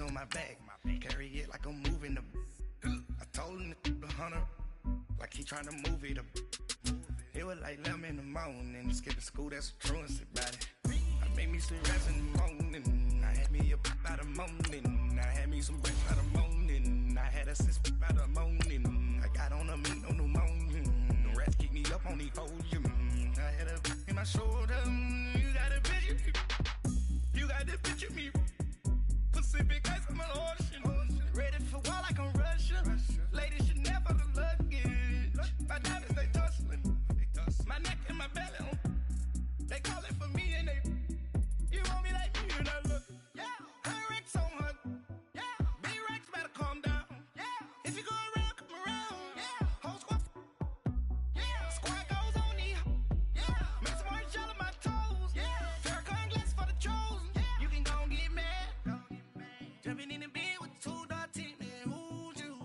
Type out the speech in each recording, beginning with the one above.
on my back. Carry it like I'm moving the. I told him the hunter, like he trying to move it up. It was like 11 in the morning, skipping school, that's a truancy about it. I made me some rest in the morning, I had me a pop out of morning. I had me some breaks out of morning, I had a six out of morning. I got on a meat on the morning, the rats keep me up on the podium. I had a in my shoulder, you got a picture, you got the picture me. Pacific ice, I'm an ocean, ready for war like I'm Russian. Ladies should never look luggage, my diamonds they tussling. My neck and my belly, they calling for me and they, you want me like me and I look, yeah, Rex on her, yeah, B-Rex better calm down, yeah, if you go around, come around, yeah, whole squad, yeah, squad goes on the, yeah, make some orange gel on my toes, yeah, Farrakhan glass for the chosen, yeah, you can go and get mad, jumping in the bed with 2 dark teeth, man, who's you,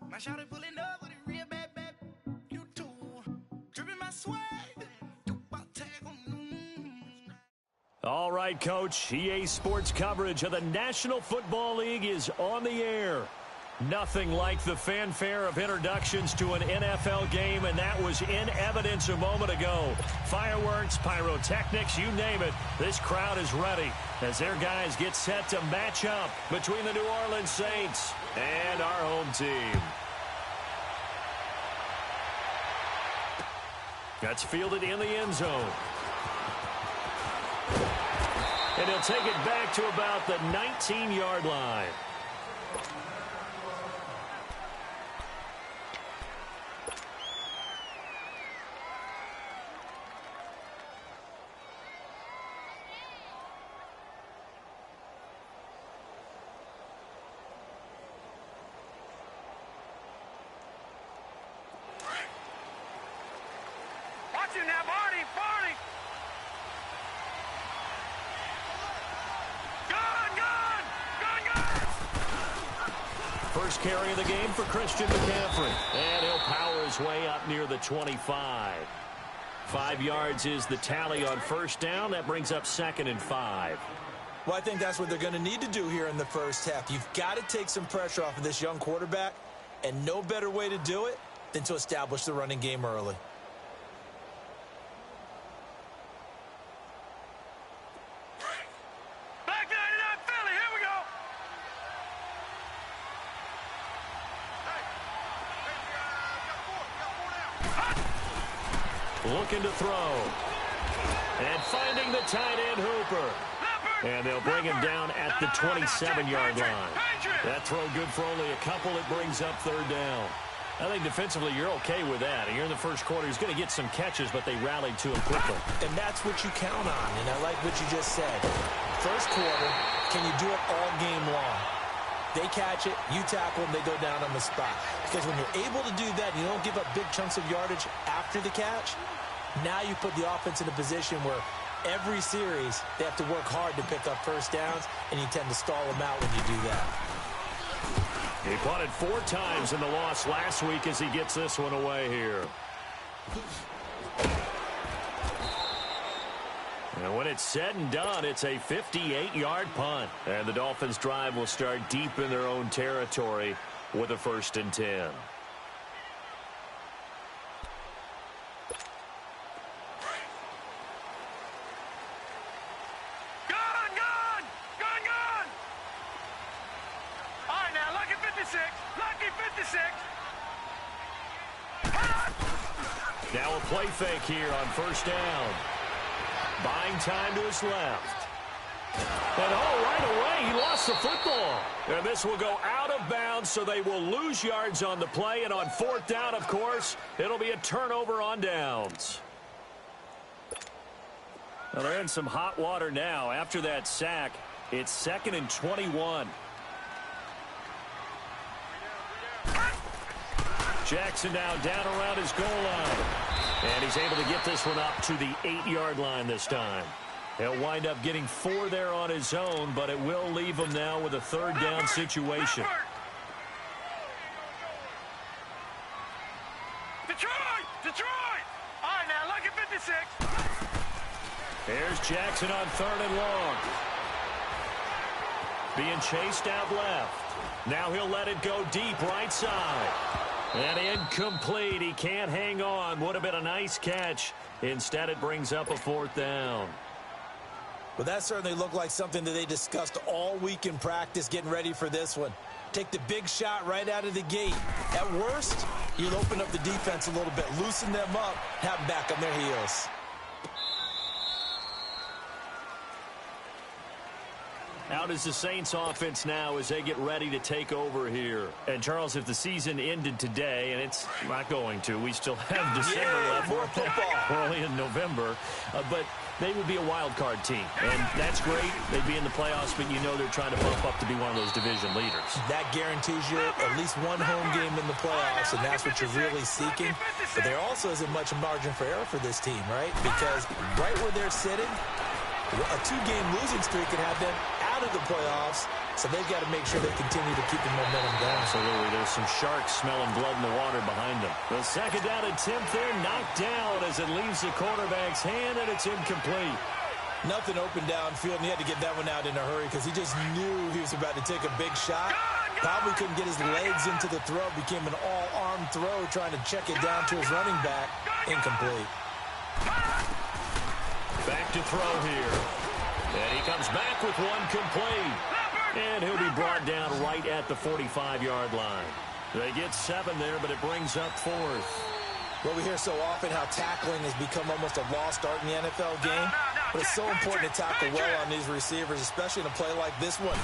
my shawty pulling up with a real bad, you too. All right, Coach. EA Sports coverage of the National Football League is on the air. Nothing like the fanfare of introductions to an NFL game, and that was in evidence a moment ago. Fireworks, pyrotechnics, you name it. This crowd is ready as their guys get set to match up between the New Orleans Saints and our home team. That's fielded in the end zone. And he'll take it back to about the 19-yard line. Now, Barney! First carry of the game for Christian McCaffrey. And he'll power his way up near the 25. 5 yards is the tally on first down. That brings up 2nd and 5. Well, I think that's what they're going to need to do here in the first half. You've got to take some pressure off of this young quarterback, and no better way to do it than to establish the running game early. Looking to throw. And finding the tight end, Hooper. And they'll bring him down at the 27-yard line. That throw good for only a couple. It brings up 3rd down. I think defensively you're okay with that. And you're in the first quarter. He's going to get some catches, but they rallied to him quickly. And that's what you count on. And I like what you just said. First quarter, can you do it all game long? They catch it, you tackle them, they go down on the spot. Because when you're able to do that, you don't give up big chunks of yardage after the catch, now you put the offense in a position where every series they have to work hard to pick up first downs, and you tend to stall them out when you do that. He punted 4 times in the loss last week as he gets this one away here. And when it's said and done, it's a 58-yard punt. And the Dolphins' drive will start deep in their own territory with a 1st and 10. All right, now, lucky 56. Lucky 56. Now a play fake here on first down. Buying time to his left. And right away, he lost the football. And this will go out of bounds, so they will lose yards on the play. And on 4th down, of course, it'll be a turnover on downs. Well, they're in some hot water now. After that sack, it's 2nd and 21. Jackson now down around his goal line. And he's able to get this one up to the 8-yard line this time. He'll wind up getting 4 there on his own, but it will leave him now with a 3rd down situation. Detroit! All right, now, lucky 56. There's Jackson on 3rd and long. being chased out left. Now he'll let it go deep right side. And incomplete. He can't hang on. Would have been a nice catch. Instead, it brings up a 4th down. Well, that certainly looked like something that they discussed all week in practice getting ready for this one. Take the big shot right out of the gate. At worst, you'll open up the defense a little bit, loosen them up, have them back on their heels. Out is the Saints offense now as they get ready to take over here. And, Charles, if the season ended today, and it's not going to, we still have December left. More football. We're only in November. But they would be a wild card team. And that's great. They'd be in the playoffs, but you know they're trying to bump up to be one of those division leaders. That guarantees you at least one home game in the playoffs, and that's what you're really seeking. But there also isn't much margin for error for this team, right? Because right where they're sitting, a 2-game losing streak could have them out of the playoffs, so they've got to make sure they continue to keep the momentum going. Absolutely. There's some sharks smelling blood in the water behind them. The 2nd down attempt there, knocked down as it leaves the quarterback's hand, and it's incomplete. Nothing open downfield, and he had to get that one out in a hurry because he just knew he was about to take a big shot. Probably couldn't get his legs into the throw. Became an all-arm throw, trying to check it down to his running back. Incomplete. Back to throw here. And he comes back with one complete. And he'll be brought down right at the 45-yard line. They get 7 there, but it brings up 4th. Well, we hear so often how tackling has become almost a lost art in the NFL game. But it's so important to tackle well on these receivers, especially in a play like this one.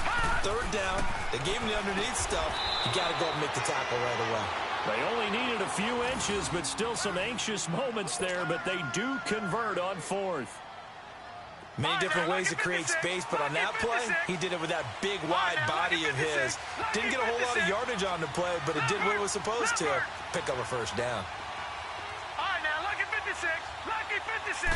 3rd down, they gave him the underneath stuff. You got to go and make the tackle right away. They only needed a few inches, but still some anxious moments there. But they do convert on 4th. Many different ways to create space, but on that play, he did it with that big, wide body of his. Didn't get a whole lot of yardage on the play, but it did what it was supposed to. Pick up a 1st down. All right, now, lucky 56. Lucky 56.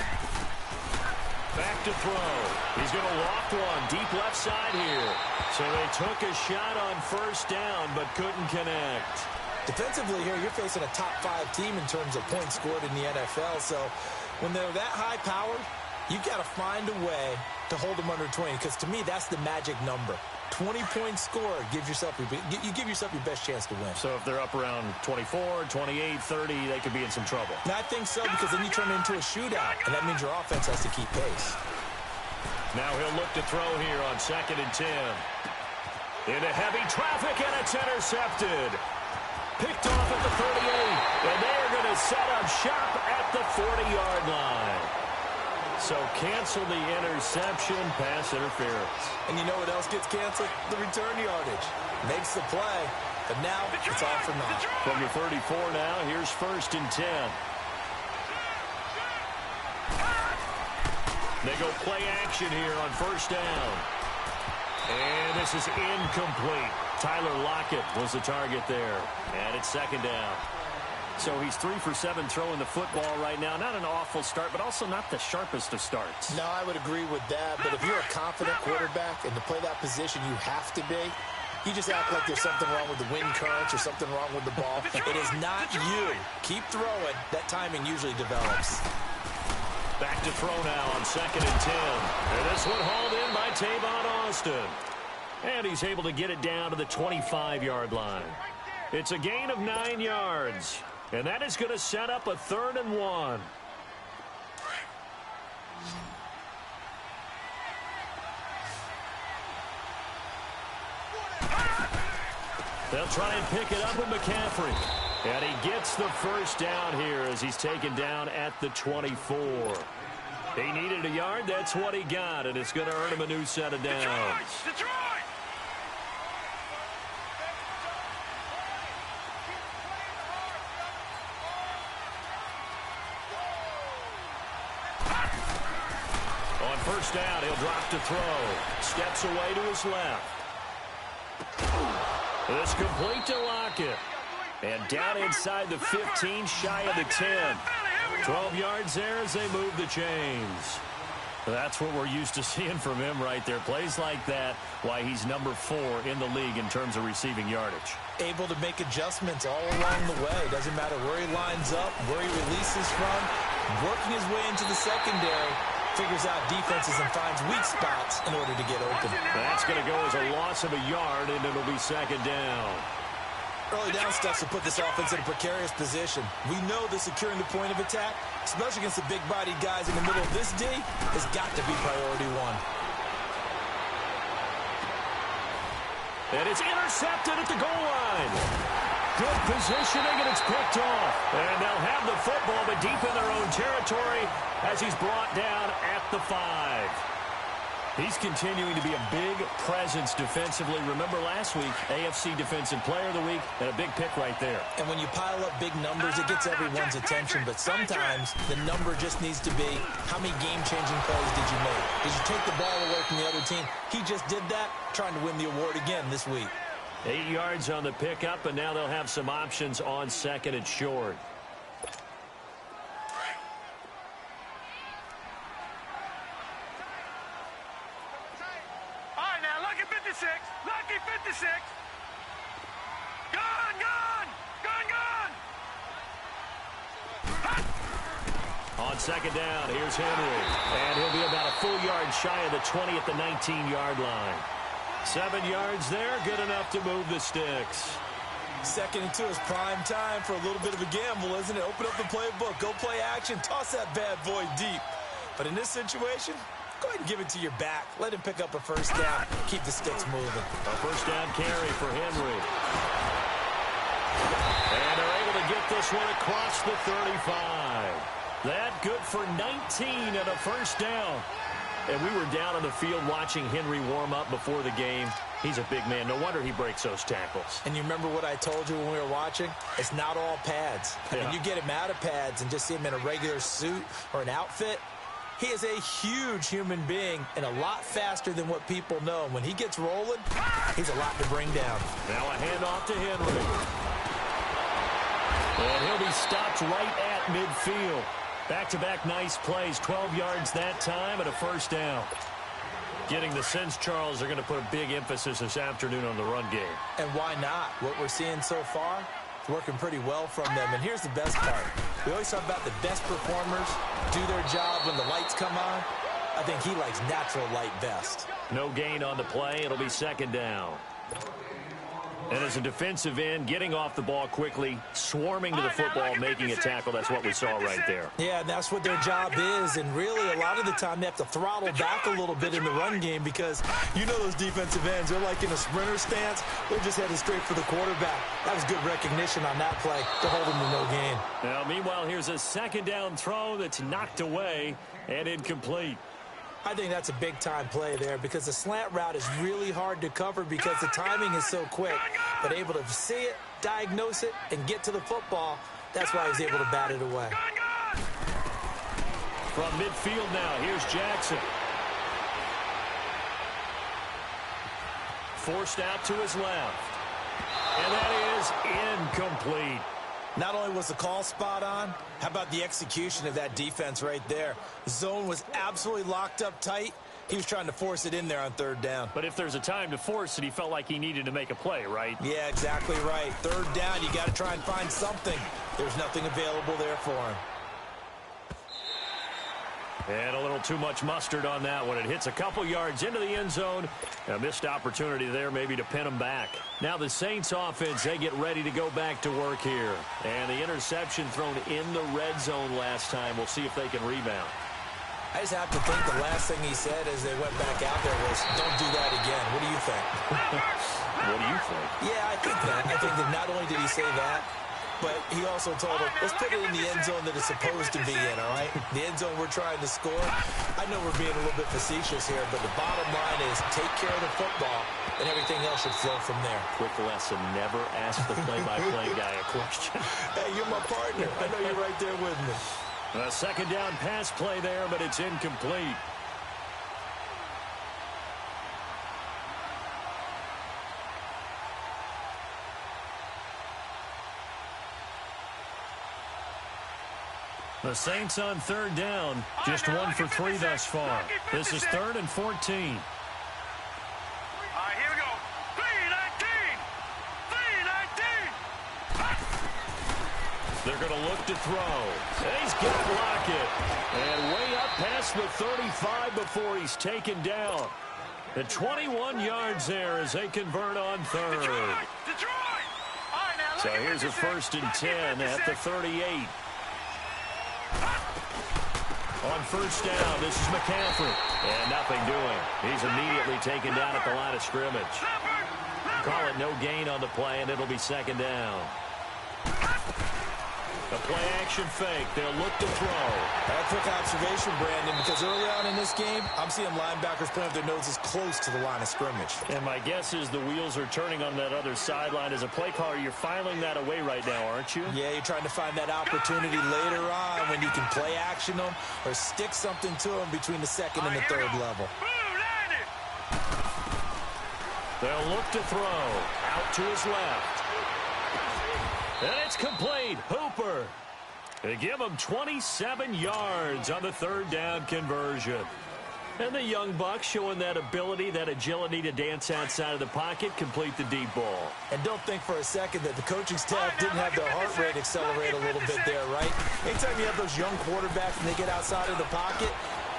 Back to throw. He's going to walk one deep left side here. So they took a shot on 1st down, but couldn't connect. Defensively here, you're facing a top 5 team in terms of points scored in the NFL. So when they're that high-powered, you've got to find a way to hold them under 20, because to me, that's the magic number. 20 points scored, you give yourself your best chance to win. So if they're up around 24, 28, 30, they could be in some trouble. And I think so, because then you turn it into a shootout, and that means your offense has to keep pace. Now he'll look to throw here on 2nd and 10. Into heavy traffic, and it's intercepted. Picked off at the 38, and they're going to set up shop at the 40-yard line. So cancel the interception, pass interference. And you know what else gets canceled? The return yardage. Makes the play, but now it's all for naught. From the 34 now, here's 1st and 10. They go play action here on 1st down. And this is incomplete. Tyler Lockett was the target there. And it's 2nd down. So he's 3 for 7 throwing the football right now. Not an awful start, but also not the sharpest of starts. No, I would agree with that. But if you're a confident quarterback and to play that position, you have to be. You just act like there's something wrong with the wind currents or something wrong with the ball. It is not you. Keep throwing. That timing usually develops. Back to throw now on 2nd and 10. And this one hauled in by Tavon Austin. And he's able to get it down to the 25-yard line. It's a gain of 9 yards. And that is going to set up a 3rd and 1. They'll try and pick it up with McCaffrey. And he gets the 1st down here as he's taken down at the 24. He needed a yard. That's what he got. And it's going to earn him a new set of downs. Detroit! On 1st down, he'll drop to throw. Steps away to his left. This complete to Lockett. And down inside the 15, shy of the 10. 12 yards there as they move the chains. That's what we're used to seeing from him right there. Plays like that, why he's number 4 in the league in terms of receiving yardage. Able to make adjustments all along the way. Doesn't matter where he lines up, where he releases from. Working his way into the secondary. figures out defenses and finds weak spots in order to get open. That's going to go as a loss of a yard, and it'll be second down. Early down steps will put this offense in a precarious position. We know that securing the point of attack, especially against the big-bodied guys in the middle of this D, has got to be priority one. And it's intercepted at the goal line. Good positioning, and it's picked off. And they'll have the football, but deep in their own territory as he's brought down at the 5. He's continuing to be a big presence defensively. Remember last week, AFC Defensive Player of the Week, and a big pick right there. And when you pile up big numbers, it gets everyone's attention. But sometimes the number just needs to be, how many game-changing plays did you make? Did you take the ball away from the other team? He just did that, trying to win the award again this week. 8 yards on the pickup, and now they'll have some options on second and short. All right, now, lucky 56. Lucky 56. Gone, gone. Gone, gone. On second down, here's Henry. And he'll be about a full yard shy of the 20 at the 19-yard line. 7 yards there, good enough to move the sticks. 2nd and 2 is prime time for a little bit of a gamble, isn't it? Open up the playbook, go play action, toss that bad boy deep. But in this situation, go ahead and give it to your back. Let him pick up a first down, keep the sticks moving. A first down carry for Henry. And they're able to get this one across the 35. That good for 19 and a first down. And we were down on the field watching Henry warm up before the game. He's a big man. No wonder he breaks those tackles. And you remember what I told you when we were watching? It's not all pads. I mean, you get him out of pads and just see him in a regular suit or an outfit. He is a huge human being and a lot faster than what people know. When he gets rolling, he's a lot to bring down. Now a handoff to Henry. And he'll be stopped right at midfield. Back-to-back nice plays, 12 yards that time and a first down. Getting the sense, Charles, they're going to put a big emphasis this afternoon on the run game. And why not? What we're seeing so far, it's working pretty well from them. And here's the best part. We always talk about the best performers do their job when the lights come on. I think he likes natural light best. No gain on the play. It'll be second down. And as a defensive end, getting off the ball quickly, swarming to the football, making a tackle, that's what we saw right there. Yeah, and that's what their job is. And really, a lot of the time, they have to throttle back a little bit in the run game because you know those defensive ends, they're like in a sprinter stance. They're just headed straight for the quarterback. That was good recognition on that play to hold them to no gain. Now, meanwhile, here's a second down throw that's knocked away and incomplete. I think that's a big-time play there because the slant route is really hard to cover because the timing is so quick. But able to see it, diagnose it, and get to the football, that's why he was able to bat it away. From midfield now, here's Jackson. Forced out to his left. And that is incomplete. Not only was the call spot on, how about the execution of that defense right there? The zone was absolutely locked up tight. He was trying to force it in there on third down. But if there's a time to force it, he felt like he needed to make a play, right? Yeah, exactly right. Third down, you got to try and find something. There's nothing available there for him. And a little too much mustard on that one. It hits a couple yards into the end zone. A missed opportunity there maybe to pin them back. Now the Saints offense, they get ready to go back to work here. And the interception thrown in the red zone last time. We'll see if they can rebound. I just have to think the last thing he said as they went back out there was, don't do that again. What do you think? What do you think? Yeah, I think that. I think that not only did he say that, but he also told him, let's put it in the end zone that it's supposed to be in, all right? The end zone we're trying to score. I know we're being a little bit facetious here, but the bottom line is take care of the football, and everything else should flow from there. Quick lesson, never ask the play-by-play guy a question. Hey, you're my partner. I know you're right there with me. A second down pass play there, but it's incomplete. The Saints on third down, just 1 for 3 thus far. This is 3rd and 14. All right, here we go. 3-19. 3-19. They're going to look to throw. He's got Lockett. And way up past the 35 before he's taken down. At 21 yards there as they convert on third. Detroit! All right, now, So here's a 1st and 10 at the 38. On 1st down, this is McCaffrey. And nothing doing. He's immediately taken down at the line of scrimmage. Call it no gain on the play, and it'll be 2nd down. The play-action fake. They'll look to throw. A quick observation, Brandon, because early on in this game, I'm seeing linebackers playing with their noses close to the line of scrimmage. And my guess is the wheels are turning on that other sideline. As a play caller, you're filing that away right now, aren't you? Yeah, you're trying to find that opportunity later on when you can play action them or stick something to them between the 2nd and the 3rd level. They'll look to throw. Out to his left. And it's complete. Hooper. They give him 27 yards on the 3rd down conversion. And the young buck showing that ability, that agility to dance outside of the pocket, complete the deep ball. And don't think for a second that the coaching staff didn't have their heart rate accelerate a little bit there, right? Anytime you have those young quarterbacks and they get outside of the pocket,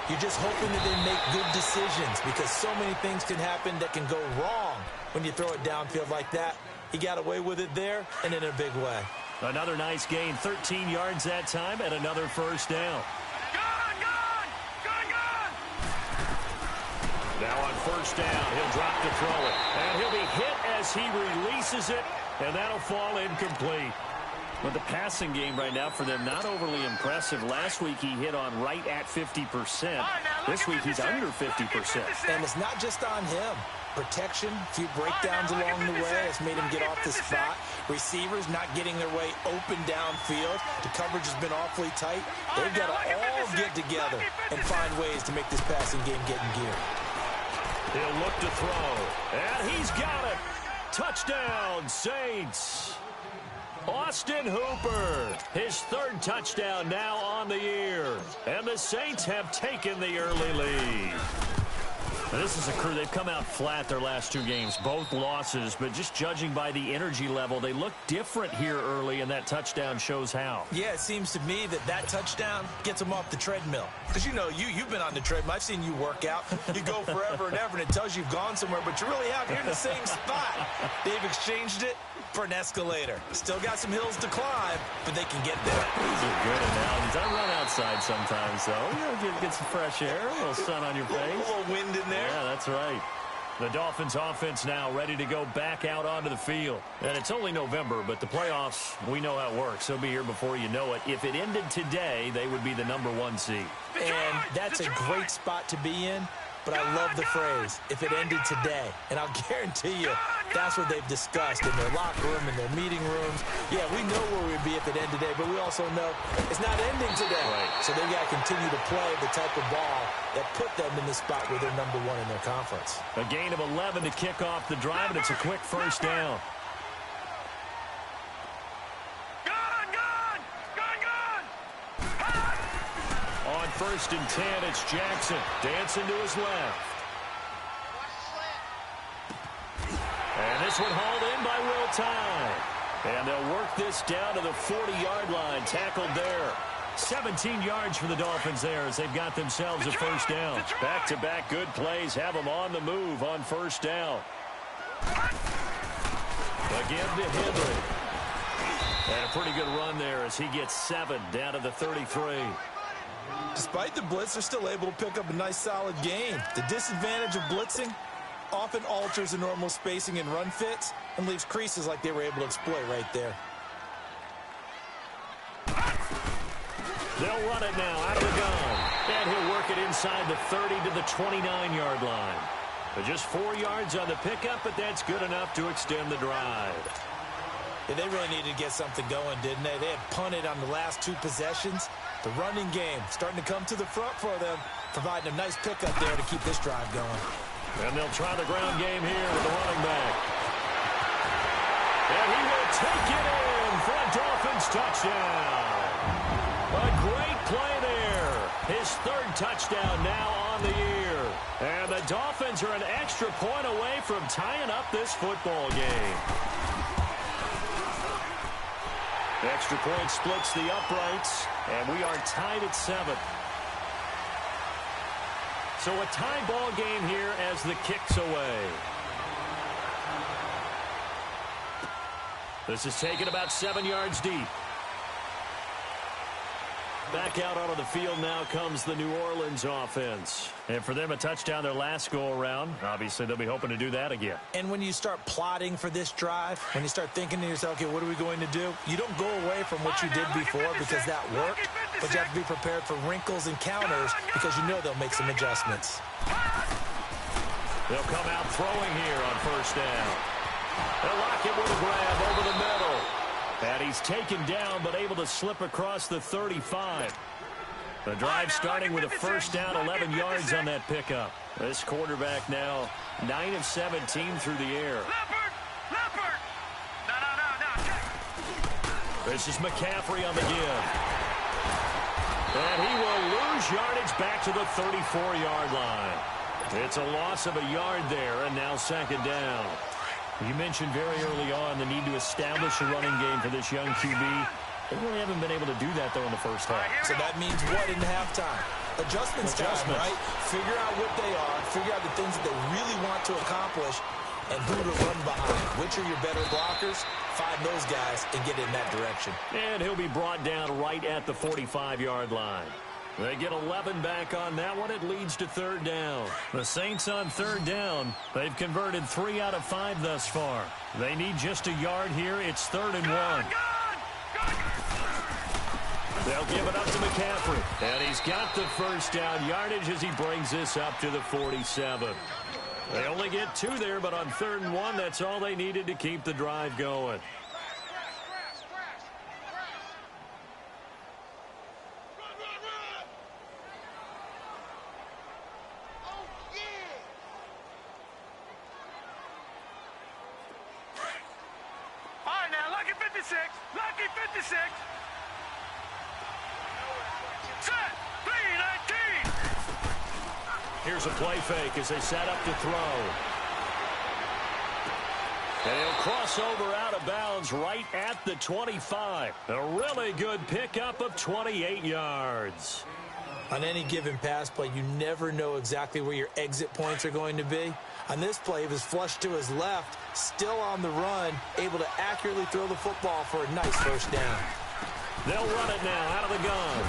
you're just hoping that they make good decisions because so many things can happen that can go wrong when you throw it downfield like that. He got away with it there and in a big way. Another nice gain, 13 yards that time, and another 1st down. Now on 1st down, he'll drop to throw it. And he'll be hit as he releases it, and that'll fall incomplete. But the passing game right now for them, not overly impressive. Last week he hit on right at 50%. This week he's under 50%. And it's not just on him. Protection, a few breakdowns along the way has made him get off the spot. Receivers not getting their way open downfield. The coverage has been awfully tight. They've got to all get together and find ways to make this passing game get in gear. He'll look to throw. And he's got it. Touchdown, Saints. Austin Hooper, his 3rd touchdown now on the year. And the Saints have taken the early lead. This is a crew, they've come out flat their last 2 games, both losses, but just judging by the energy level, they look different here early, and that touchdown shows how. Yeah, it seems to me that touchdown gets them off the treadmill. Because, you know, you've been on the treadmill. I've seen you work out. You go forever and ever, and it tells you you've gone somewhere, but you're really out here in the same spot. They've exchanged it for an escalator. Still got some hills to climb, but they can get there. These are good analogies. I run outside sometimes, though. You know, get some fresh air, a little sun on your face. A little wind in there. Yeah, that's right. The Dolphins offense now ready to go back out onto the field. And it's only November, but the playoffs, we know how it works. They'll be here before you know it. If it ended today, they would be the #1 seed. And that's a great spot to be in. But I love the phrase, if it ended today. And I'll guarantee you, that's what they've discussed in their locker room, in their meeting rooms. Yeah, we know where we'd be if it ended today, but we also know it's not ending today. Right. So they've got to continue to play the type of ball that put them in the spot where they're #1 in their conference. A gain of 11 to kick off the drive, and it's a quick 1st down. On 1st and 10, it's Jackson dancing to his left. And this one hauled in by Will Tye. And they'll work this down to the 40-yard line, tackled there. 17 yards for the Dolphins there as they've got themselves a 1st down. Back-to-back good plays have them on the move on 1st down. Again to Hindley. And a pretty good run there as he gets 7 down to the 33. Despite the blitz, they're still able to pick up a nice, solid gain. The disadvantage of blitzing often alters the normal spacing and run fits and leaves creases like they were able to exploit right there. They'll run it now out of the gun. And he'll work it inside the 30 to the 29-yard line. But just 4 yards on the pickup, but that's good enough to extend the drive. Yeah, they really needed to get something going, didn't they? They had punted on the last 2 possessions. The running game starting to come to the front for them, providing a nice pickup there to keep this drive going. And they'll try the ground game here with the running back. And he will take it in for a Dolphins touchdown. A great play there. His 3rd touchdown now on the year. And the Dolphins are an extra point away from tying up this football game. The extra point splits the uprights, and we are tied at 7. So a tie ball game here as the kick's away. This is taken about 7 yards deep. Back out onto the field now comes the New Orleans offense. And for them, a touchdown their last go-around. Obviously, they'll be hoping to do that again. And when you start plotting for this drive, when you start thinking to yourself, okay, what are we going to do? You don't go away from what you did before because that worked, but you have to be prepared for wrinkles and counters because you know they'll make some adjustments. They'll come out throwing here on first down. They'll lock it with a grab over the middle. And he's taken down, but able to slip across the 35. The drive starting with a first down, 11 yards on that pickup. This quarterback now 9 of 17 through the air. Leopard! No. This is McCaffrey on the give. And he will lose yardage back to the 34-yard line. It's a loss of a yard there, and now second down. You mentioned very early on the need to establish a running game for this young QB. They really haven't been able to do that, though, in the first half. So that means what in halftime? Adjustments time, right? Figure out what they are, figure out the things that they really want to accomplish, and who to run behind. Which are your better blockers? Find those guys and get in that direction. And he'll be brought down right at the 45-yard line. They get 11 back on that one. It leads to third down. The Saints on third down. They've converted 3 out of 5 thus far. They need just a yard here. It's 3rd and 1. They'll give it up to McCaffrey. And he's got the first down yardage as he brings this up to the 47. They only get 2 there, but on 3rd and 1, that's all they needed to keep the drive going. Lucky 56. Set. 3-19. Here's a play fake as they set up to throw. And he'll cross over out of bounds right at the 25. A really good pickup of 28 yards. On any given pass play, you never know exactly where your exit points are going to be. On this play, he was flushed to his left, still on the run, able to accurately throw the football for a nice first down. They'll run it now out of the gun.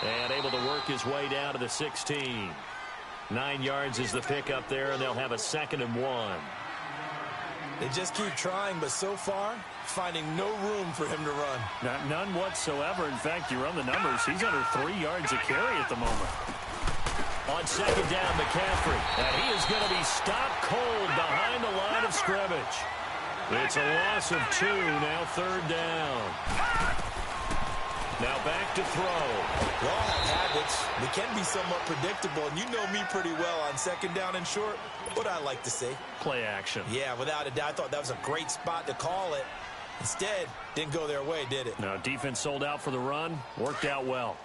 And able to work his way down to the 16. 9 yards is the pickup there, and they'll have a 2nd and 1. They just keep trying, but so far, finding no room for him to run. None whatsoever. In fact, you run the numbers. He's under 3 yards a carry at the moment. On second down, McCaffrey. And he is going to be stopped cold behind the line of scrimmage. It's a loss of 2, now 3rd down. Now back to throw. We all have habits. We can be somewhat predictable, and you know me pretty well on second down and short. What I like to say. Play action. Yeah, without a doubt. I thought that was a great spot to call it. Instead, didn't go their way, did it? No, defense sold out for the run. Worked out well.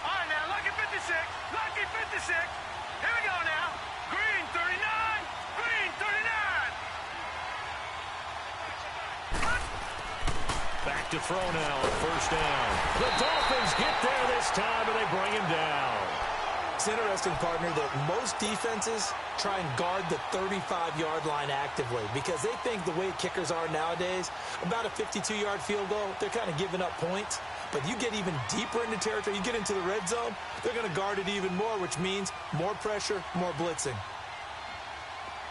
All right, now, lucky 56. Lucky 56. Here we go now. Green 39. Green 39. Back to throw now on first down. The Dolphins get there this time, and they bring him down. It's interesting, partner, that most defenses try and guard the 35-yard line actively because they think the way kickers are nowadays, about a 52-yard field goal, they're kind of giving up points. But you get even deeper into territory, you get into the red zone, they're going to guard it even more, which means more pressure, more blitzing.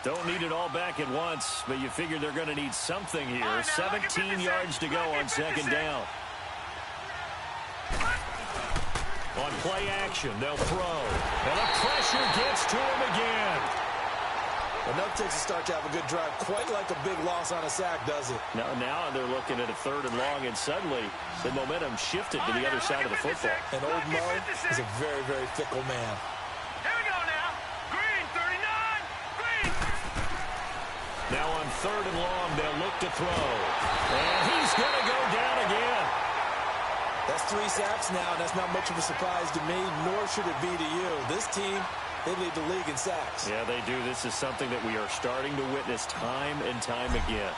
Don't need it all back at once, but you figure they're going to need something here. 17 yards to go on second down. On play action, they'll throw. And the pressure gets to him again. Enough takes a start to have a good drive. Quite like a big loss on a sack, does it? Now they're looking at a 3rd and long, and suddenly the momentum shifted to the other side of the football. And old Mo is a very, very fickle man. Here we go now. Green 39. Green. Now on 3rd and long, they'll look to throw. And he's going to go down again. That's 3 sacks now, and that's not much of a surprise to me, nor should it be to you. This team They lead the league in sacks. Yeah, they do. This is something that we are starting to witness time and time again.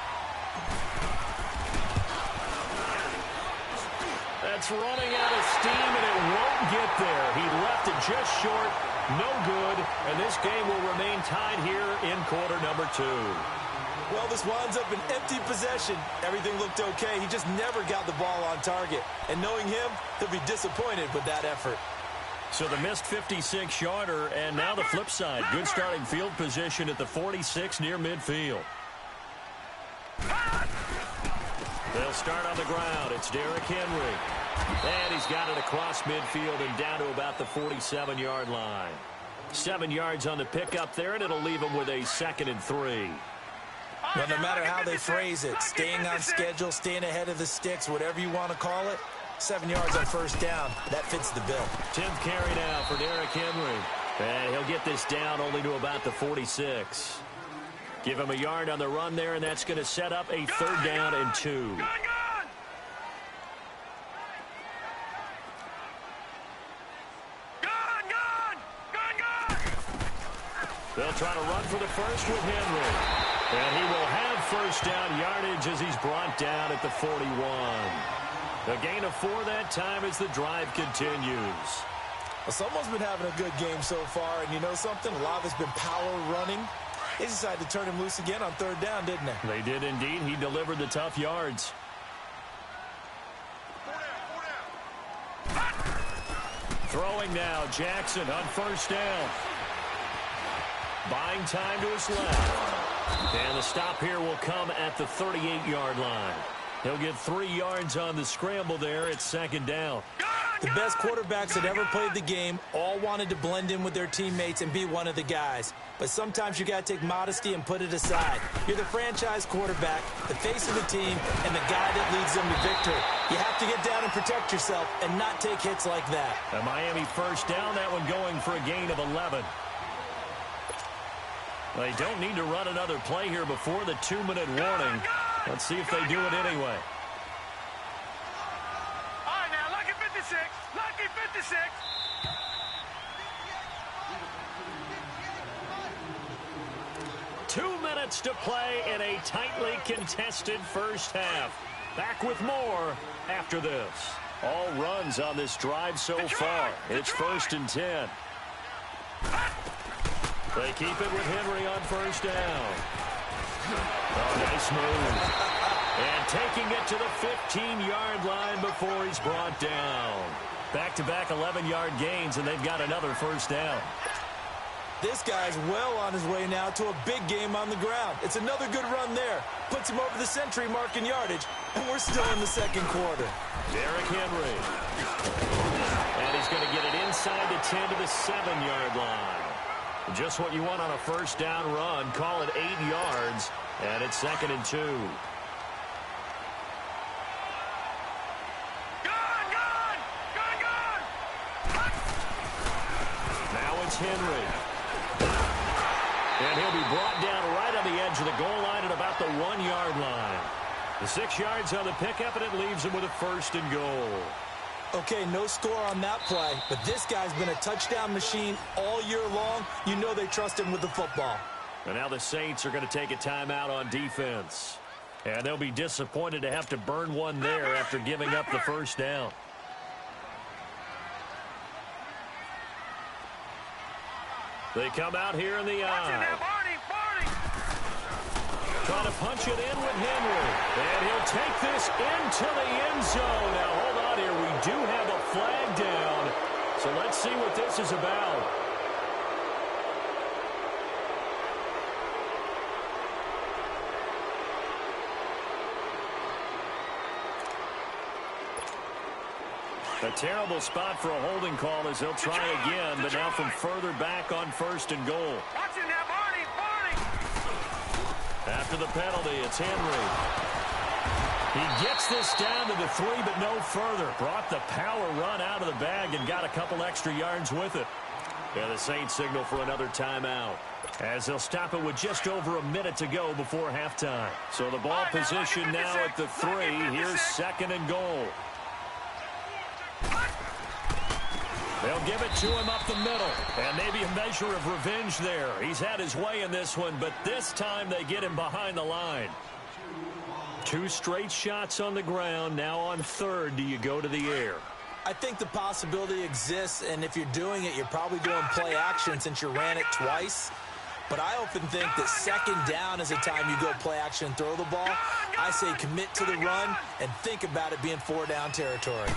That's running out of steam, and it won't get there. He left it just short. No good. And this game will remain tied here in quarter number 2. Well, this winds up an empty possession. Everything looked okay. He just never got the ball on target. And knowing him, he'll be disappointed with that effort. So the missed 56-yarder, and now the flip side. Good starting field position at the 46 near midfield. They'll start on the ground. It's Derrick Henry. And he's got it across midfield and down to about the 47-yard line. 7 yards on the pickup there, and it'll leave him with a 2nd and 3. Well, no matter how they phrase it, staying on schedule, staying ahead of the sticks, whatever you want to call it, 7 yards on first down, that fits the bill. 10th carry now for Derrick Henry. And he'll get this down only to about the 46. Give him a yard on the run there, and that's going to set up a 3rd down and 2. They'll try to run for the first with Henry. And he will have first down yardage as he's brought down at the 41. A gain of 4 that time as the drive continues. Well, someone's been having a good game so far, and you know something? A lot of it's been power running. They decided to turn him loose again on 3rd down, didn't they? They did indeed. He delivered the tough yards. Throwing now, Jackson on first down. Buying time to his left. And the stop here will come at the 38-yard line. He'll get 3 yards on the scramble there. It's 2nd down. The best quarterbacks that ever played the game all wanted to blend in with their teammates and be one of the guys. But sometimes you got to take modesty and put it aside. You're the franchise quarterback, the face of the team, and the guy that leads them to victory. You have to get down and protect yourself and not take hits like that. A Miami first down, that one going for a gain of 11. They don't need to run another play here before the 2-minute warning. Let's see if they do it anyway. All right, now, lucky 56. Lucky 56. Two minutes to play in a tightly contested first half. Back with more after this. All runs on this drive so far. It's 1st and 10. They keep it with Henry on first down. Oh, nice move. And taking it to the 15-yard line before he's brought down. Back-to-back 11-yard gains, and they've got another first down. This guy's well on his way now to a big game on the ground. It's another good run there. Puts him over the century mark in yardage, and we're still in the 2nd quarter. Derrick Henry. And he's going to get it inside the 10 to the 7-yard line. Just what you want on a first down run. Call it 8 yards, and it's 2nd and 2. Now it's Henry. And he'll be brought down right on the edge of the goal line at about the 1-yard line. The 6 yards on the pickup, and it leaves him with a 1st and goal. Okay, no score on that play, but this guy's been a touchdown machine all year long. You know they trust him with the football. And now the Saints are going to take a timeout on defense. And they'll be disappointed to have to burn one there after giving up the first down. They come out here in the eye. Trying to punch it in with Henry. And he'll take this into the end zone. Now, hold on here. We do have a flag down. So let's see what this is about. A terrible spot for a holding call as they'll try again, but now from further back on 1st and goal. After the penalty, it's Henry. He gets this down to the 3, but no further. Brought the power run out of the bag and got a couple extra yards with it. And the Saints signal for another timeout, as they'll stop it with just over a minute to go before halftime. So the ball position now at the 3. Here's 2nd and goal. They'll give it to him up the middle. And maybe a measure of revenge there. He's had his way in this one, but this time they get him behind the line. 2 straight shots on the ground. Now on third, do you go to the air? I think the possibility exists, and if you're doing it, you're probably doing play action since you ran it twice. But I often think that second down is the time you go play action and throw the ball. I say commit to the run and think about it being 4-down territory.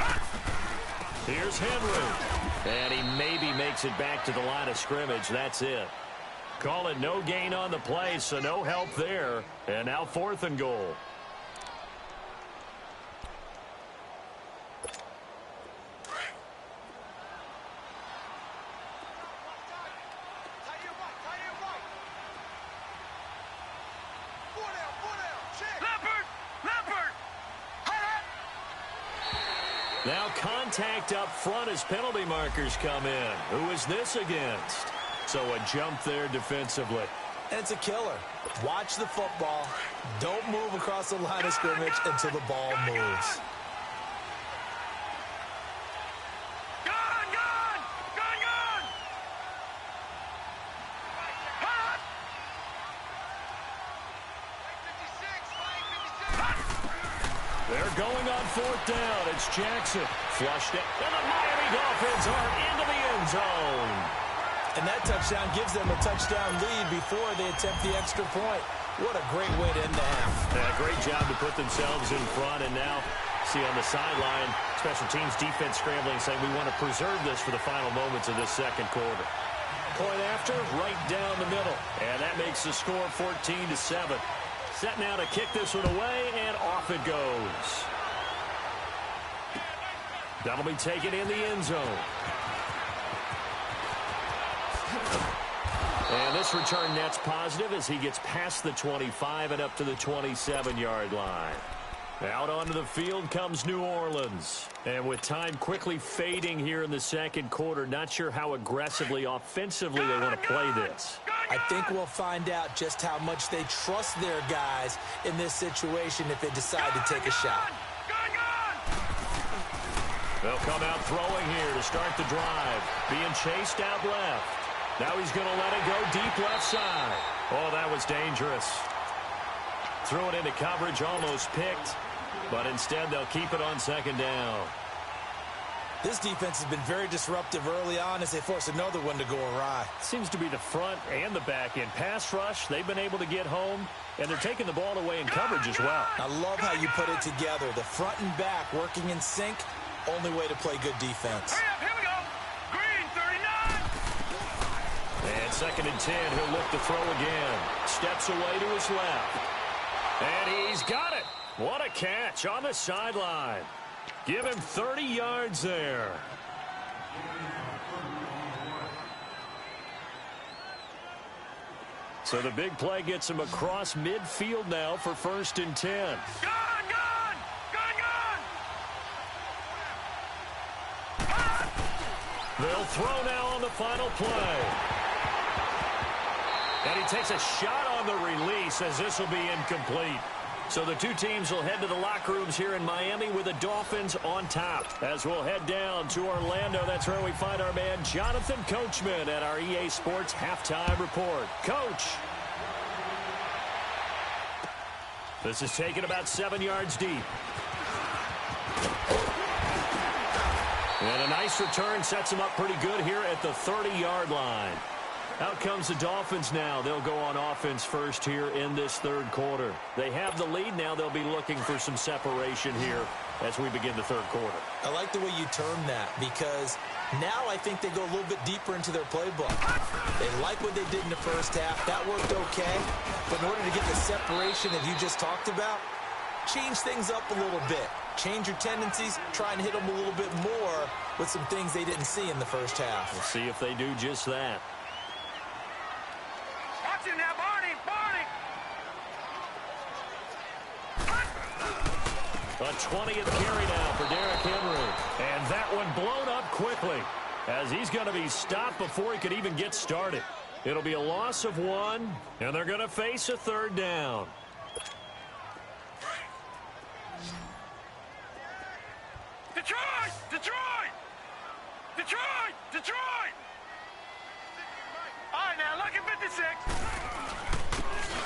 Here's Henry. And he maybe makes it back to the line of scrimmage. That's it. Call it no gain on the play, so no help there. And now 4th and goal. Now contact up front as penalty markers come in. Who is this against? So a jump there defensively. And it's a killer. Watch the football. Don't move across the line of scrimmage until the ball moves. They're going on 4th down. It's Jackson. Flushed it. And the Miami Dolphins are into the end zone. And that touchdown gives them a touchdown lead before they attempt the extra point. What a great way to end the half. Yeah, great job to put themselves in front. And now, see on the sideline, special teams defense scrambling, saying we want to preserve this for the final moments of this second quarter. Point after, right down the middle. And that makes the score 14-7. Set now to kick this one away, and off it goes. That'll be taken in the end zone. And this return net's positive as he gets past the 25 and up to the 27-yard line. Out onto the field comes New Orleans. And with time quickly fading here in the second quarter, not sure how aggressively, offensively they want to play this. I think we'll find out just how much they trust their guys in this situation if they decide to take a shot. They'll come out throwing here to start the drive. Being chased out left. Now he's going to let it go deep left side. Oh, that was dangerous. Threw it into coverage, almost picked. But instead, they'll keep it on second down. This defense has been very disruptive early on as they force another one to go awry. Seems to be the front and the back end. Pass rush, they've been able to get home, and they're taking the ball away in coverage as well. I love how you put it together. The front and back working in sync, only way to play good defense. Hurry up, here we go. Green, 39. And 2nd and 10, he'll look to throw again. Steps away to his left. And he's got it. What a catch on the sideline. Give him 30 yards there. So the big play gets him across midfield now for 1st and 10. Gone, gone, gone, gone. They'll throw now on the final play. And he takes a shot on the release as this will be incomplete. So the two teams will head to the locker rooms here in Miami with the Dolphins on top. As we'll head down to Orlando, that's where we find our man Jonathan Coachman at our EA Sports Halftime Report. Coach. This is taken about 7 yards deep. And a nice return sets him up pretty good here at the 30-yard line. Out comes the Dolphins now. They'll go on offense first here in this third quarter. They have the lead now. They'll be looking for some separation here as we begin the third quarter. I like the way you term that because now I think they go a little bit deeper into their playbook. They like what they did in the first half. That worked okay. But in order to get the separation that you just talked about, change things up a little bit. Change your tendencies. Try and hit them a little bit more with some things they didn't see in the first half. We'll see if they do just that. Watch it now, Barney, Barney. A 20th carry now for Derrick Henry. And that one blown up quickly as he's going to be stopped before he could even get started. It'll be a loss of 1, and they're going to face a 3rd down. Detroit! Detroit! Detroit! Detroit! All right, now, lucky 56.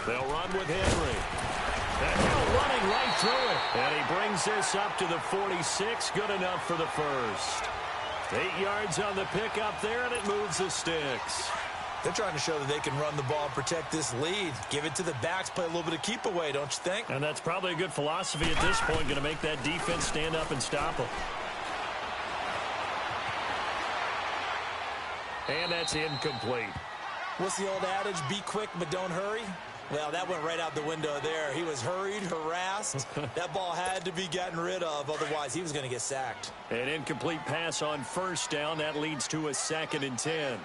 They'll run with Henry. And Hill running right through it. And he brings this up to the 46. Good enough for the first. 8 yards on the pickup there, and it moves the sticks. They're trying to show that they can run the ball and protect this lead. Give it to the backs, play a little bit of keep away, don't you think? And that's probably a good philosophy at this point, going to make that defense stand up and stop them. And that's incomplete. What's the old adage? Be quick, but don't hurry? Well, that went right out the window there. He was hurried, harassed. That ball had to be gotten rid of, otherwise he was going to get sacked. An incomplete pass on first down. That leads to a 2nd and 10.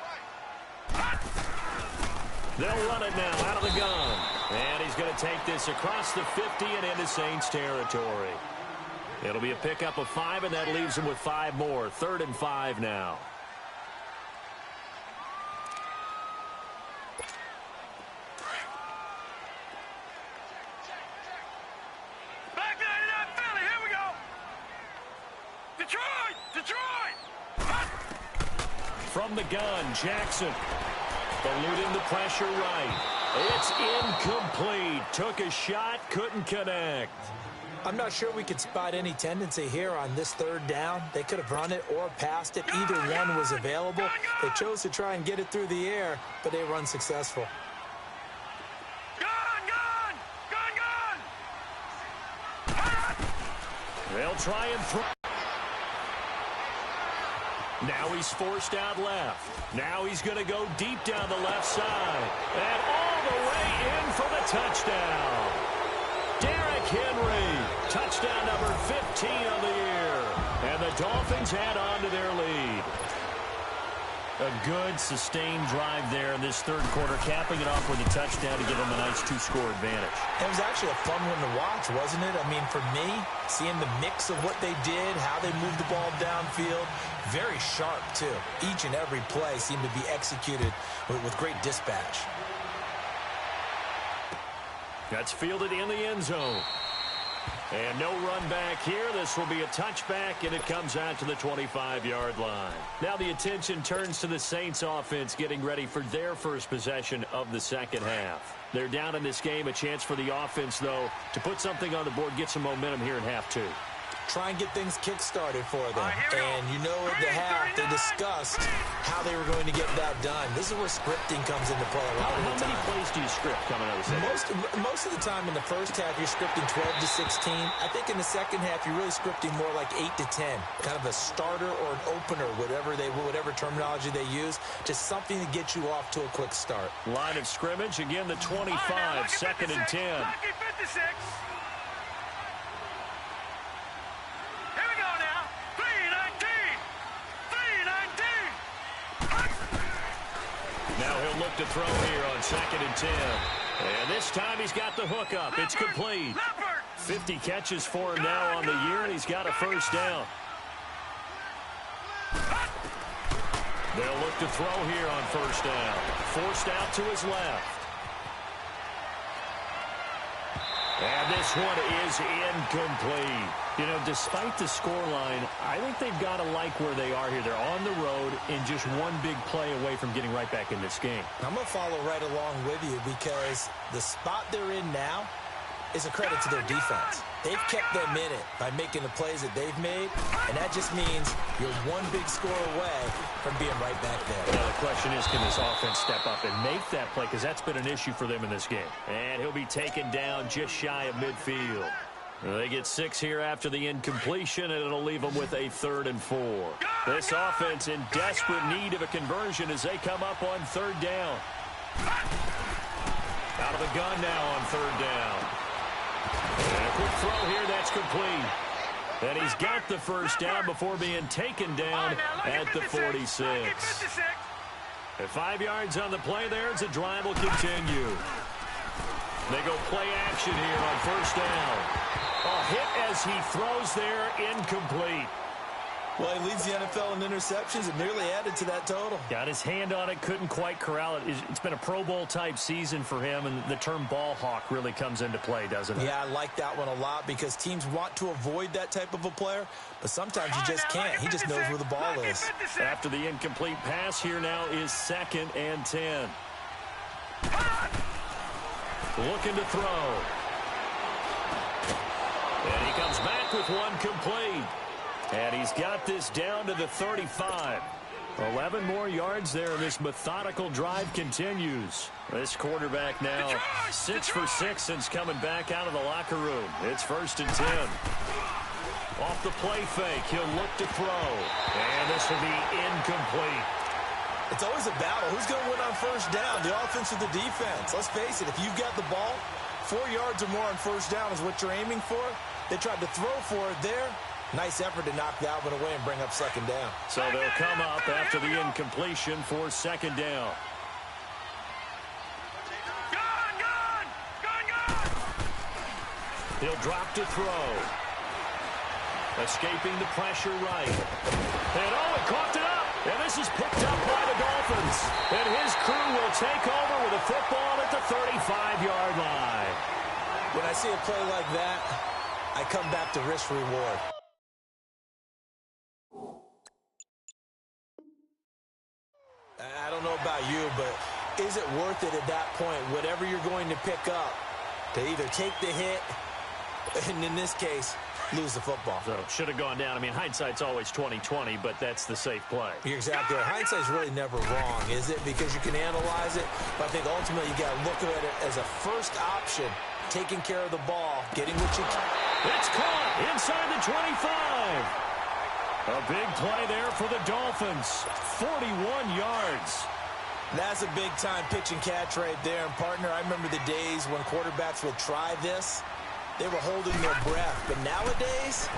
They'll run it now out of the gun. And he's going to take this across the 50 and into Saints territory. It'll be a pickup of 5, and that leaves him with 5 more. 3rd and 5 now. From the gun, Jackson. Eluding the pressure right. It's incomplete. Took a shot, couldn't connect. I'm not sure we could spot any tendency here on this 3rd down. They could have run it or passed it. Either one was available. They chose to try and get it through the air, but they were unsuccessful. They'll try and throw. Now he's forced out left. Now he's going to go deep down the left side. And all the way in for the touchdown. Derrick Henry. Touchdown number 15 on the year. And the Dolphins add on to their lead. A good, sustained drive there in this 3rd quarter, capping it off with a touchdown to give them a nice 2-score advantage. It was actually a fun one to watch, wasn't it? I mean, for me, seeing the mix of what they did, how they moved the ball downfield, very sharp, too. Each and every play seemed to be executed with great dispatch. That's fielded in the end zone. And no run back here. This will be a touchback, and it comes out to the 25-yard line. Now the attention turns to the Saints offense getting ready for their first possession of the 2nd half. They're down in this game. A chance for the offense, though, to put something on the board, get some momentum here in half 2. Try and get things kick-started for them. And you know at the half, they discussed how they were going to get that done. This is where scripting comes into play a lot of the time. How many plays do you script coming out of the second? Most of the time in the first half, you're scripting 12 to 16. I think in the second half, you're really scripting more like 8 to 10. Kind of a starter or an opener, whatever terminology they use. Just something to get you off to a quick start. Line of scrimmage, again, the 25, 2nd and 10. Lucky 56. Now he'll look to throw here on 2nd and 10. And this time he's got the hook up. It's complete. 50 catches for him now on the year, and he's got a first down. They'll look to throw here on first down. Forced out to his left. And this one is incomplete. You know, despite the scoreline, I think they've got to like where they are here. They're on the road and just one big play away from getting right back in this game. I'm going to follow right along with you because the spot they're in now is a credit to their defense. They've kept them in it by making the plays that they've made, and that just means you're one big score away from being right back there. Now the question is, can this offense step up and make that play? Because that's been an issue for them in this game. And he'll be taken down just shy of midfield. They get 6 here after the incompletion, and it'll leave them with a 3rd and 4. This offense in desperate need of a conversion as they come up on 3rd down. Out of the gun now on 3rd down. And a quick throw here, that's complete. And he's got the first down before being taken down at the 46. At 5 yards on the play there, as the drive will continue. They go play action here on first down. A hit as he throws there, incomplete. Well, he leads the NFL in interceptions and nearly added to that total. Got his hand on it, couldn't quite corral it. It's been a Pro Bowl-type season for him, and the term ball hawk really comes into play, doesn't it? Yeah, I like that one a lot because teams want to avoid that type of a player, but sometimes you just can't. He just knows where the ball is. After the incomplete pass, here now is 2nd and 10. Looking to throw. And he comes back with one complete. And he's got this down to the 35. 11 more yards there, and this methodical drive continues. This quarterback now 6 for 6 since coming back out of the locker room. It's 1st and 10. Off the play fake, he'll look to throw. And this will be incomplete. It's always a battle. Who's going to win on 1st down, the offense or the defense? Let's face it, if you've got the ball, 4 yards or more on 1st down is what you're aiming for. They tried to throw for it there. Nice effort to knock that one away and bring up 2nd down. So they'll come up after the incompletion for 2nd down. He'll drop to throw. Escaping the pressure right. And he coughed it up. And this is picked up by the Dolphins. And his crew will take over with a football at the 35-yard line. When I see a play like that, I come back to risk-reward. I don't know about you, but is it worth it at that point, whatever you're going to pick up, to either take the hit, and in this case, lose the football? So should have gone down. I mean, hindsight's always 20/20, but that's the safe play. You're exactly right. Hindsight's really never wrong, is it? Because you can analyze it, but I think ultimately you got to look at it as a first option, taking care of the ball, getting what you can. It's caught inside the 25. A big play there for the Dolphins. 41 yards. That's a big-time pitch and catch right there. And, partner, I remember the days when quarterbacks would try this. They were holding their breath. But nowadays,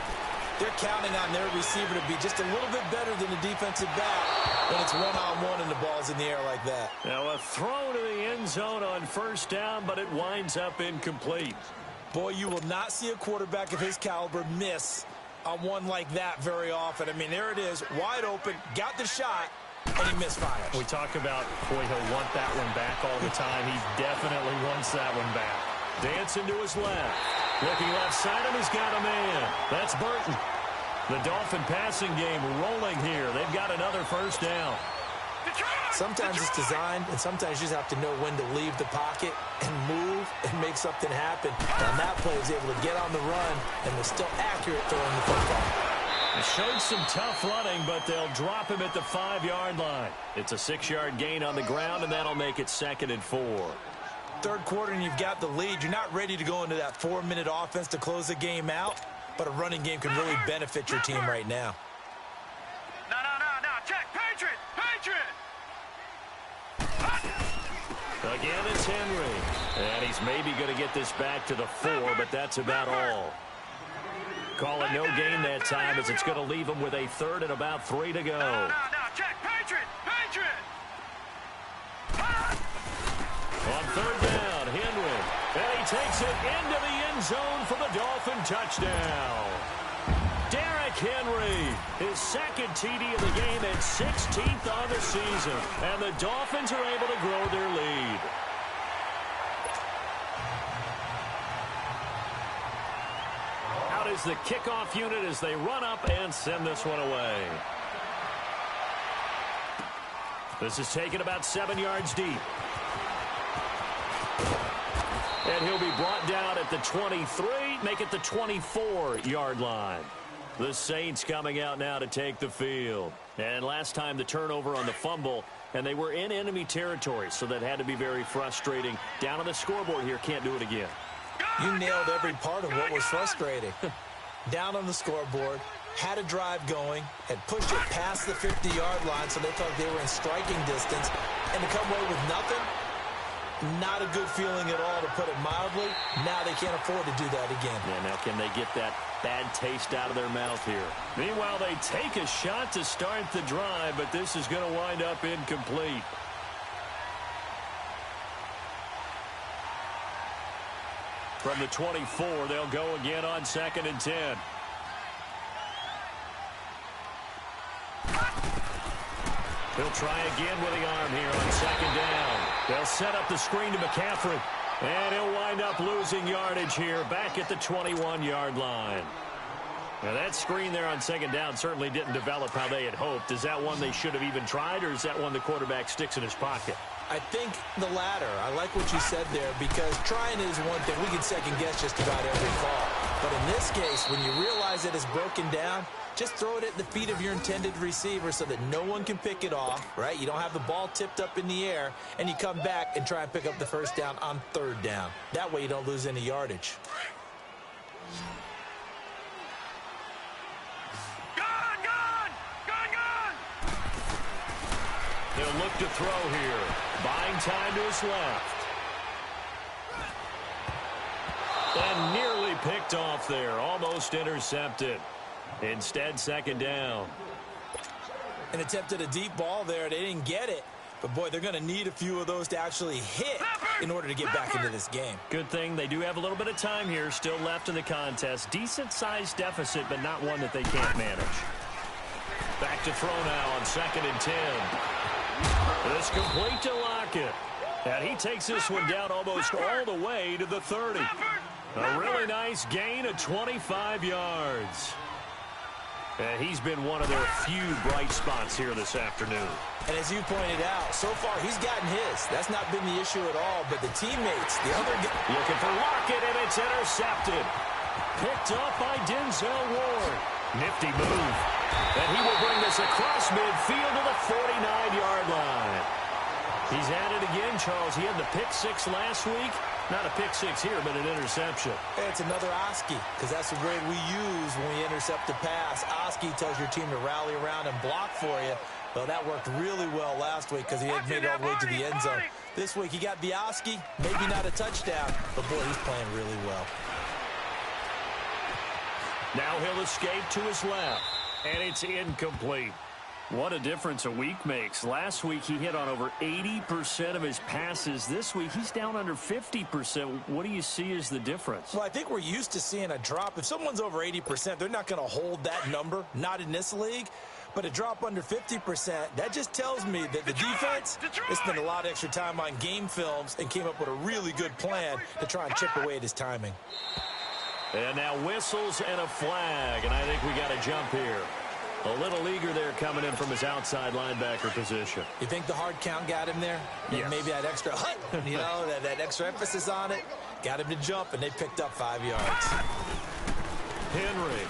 they're counting on their receiver to be just a little bit better than the defensive back when it's one-on-one and the ball's in the air like that. Now a throw to the end zone on 1st down, but it winds up incomplete. Boy, you will not see a quarterback of his caliber miss on one like that very often. I mean, there it is, wide open, got the shot, and he misfires. We talk about, boy, he'll want that one back all the time. He definitely wants that one back. Dancing to his left. Looking left side, and he's got a man. That's Burton. The Dolphin passing game rolling here. They've got another 1st down. Sometimes it's designed, and sometimes you just have to know when to leave the pocket and move and make something happen. On that play, he was able to get on the run and was still accurate throwing the football. It showed some tough running, but they'll drop him at the 5-yard line. It's a 6-yard gain on the ground, and that'll make it 2nd and 4. 3rd quarter, and you've got the lead. You're not ready to go into that 4-minute offense to close the game out, but a running game can really benefit your team right now. No. Check. Patriot. Again, it's Henry. And he's maybe going to get this back to the 4, but that's about all. Call it no gain that time as it's going to leave him with a 3rd and about 3 to go. No. Check. Patriot. On 3rd down, Henry. And he takes it into the end zone for the Dolphin touchdown. Derrick Henry, his 2nd TD of the game and 16th on the season. And the Dolphins are able to grow their lead. Out is the kickoff unit as they run up and send this one away. This is taken about 7 yards deep. And he'll be brought down at the 23, make it the 24-yard line. The Saints coming out now to take the field. And last time the turnover on the fumble, and they were in enemy territory, so that had to be very frustrating. Down on the scoreboard here, can't do it again. You nailed every part of what was frustrating. Down on the scoreboard, had a drive going, had pushed it past the 50-yard line so they felt they were in striking distance, and to come away with nothing, not a good feeling at all, to put it mildly. Now they can't afford to do that again. Yeah, now can they get that bad taste out of their mouth here? Meanwhile, they take a shot to start the drive, but this is going to wind up incomplete. From the 24, they'll go again on 2nd and 10. He'll try again with the arm here on second down. They'll set up the screen to McCaffrey. And he'll wind up losing yardage here back at the 21-yard line. Now, that screen there on second down certainly didn't develop how they had hoped. Is that one they should have even tried, or is that one the quarterback sticks in his pocket? I think the latter. I like what you said there, because trying is one thing. We can second-guess just about every call. But in this case, when you realize that it's broken down, just throw it at the feet of your intended receiver so that no one can pick it off, right? You don't have the ball tipped up in the air, and you come back and try and pick up the first down on third down. That way you don't lose any yardage. They'll look to throw here. Buying time to his left. And nearly picked off there. Almost intercepted. Instead, second down. An attempt at a deep ball there. They didn't get it. But, boy, they're going to need a few of those to actually hit in order to get back into this game. Good thing they do have a little bit of time here still left in the contest. Decent-sized deficit, but not one that they can't manage. Back to throw now on 2nd and 10. It's complete to Lockett. And he takes this one down almost all the way to the 30. A really nice gain of 25 yards. And he's been one of their few bright spots here this afternoon. And as you pointed out, so far he's gotten his. That's not been the issue at all. But the teammates, the other guys. Looking for Lockett, and it's intercepted. Picked up by Denzel Ward. Nifty move. And he will bring this across midfield to the 49-yard line. He's at it again, Charles. He had the pick six last week. Not a pick six here, but an interception. It's another Oski, because that's the grade we use when we intercept the pass. Oski tells your team to rally around and block for you. Well, that worked really well last week because he had made it all the way to the end zone. This week he got the Oski, maybe not a touchdown, but boy, he's playing really well. Now he'll escape to his left, and it's incomplete. What a difference a week makes. Last week he hit on over 80% of his passes. This week he's down under 50%. What do you see as the difference? Well, I think we're used to seeing a drop. If someone's over 80%, they're not going to hold that number, not in this league. But a drop under 50%, that just tells me that the defense has spent a lot of extra time on game films and came up with a really good plan to try and chip away at his timing. And now whistles and a flag, and I think we got a jump here. A little eager there coming in from his outside linebacker position. You think the hard count got him there? Yes. Maybe that extra hut, you know, that extra emphasis on it, got him to jump, and they picked up 5 yards. Henry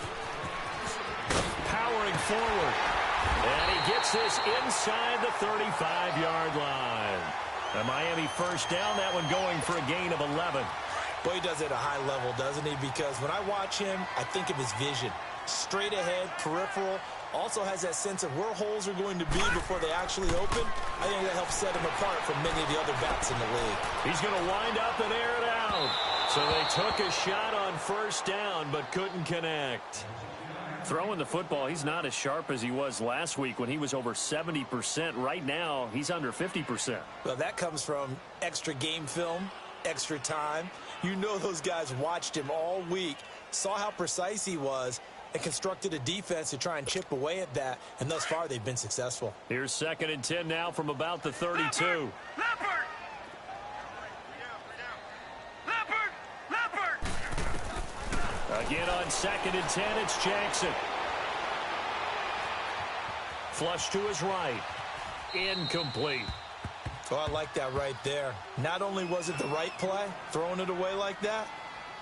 powering forward. And he gets this inside the 35-yard line. A Miami first down, that one going for a gain of 11. Boy, he does it at a high level, doesn't he? Because when I watch him, I think of his vision. Straight ahead, peripheral, also has that sense of where holes are going to be before they actually open. I think that helps set him apart from many of the other backs in the league. He's going to wind up and air it out. So they took a shot on first down but couldn't connect. Throwing the football, he's not as sharp as he was last week when he was over 70%. Right now, he's under 50%. Well, that comes from extra game film, extra time. You know those guys watched him all week, saw how precise he was, and constructed a defense to try and chip away at that, and thus far they've been successful. Here's 2nd and 10 now from about the 32. Again on 2nd and 10, it's Jackson. Flush to his right. Incomplete. Oh, I like that right there. Not only was it the right play, throwing it away like that,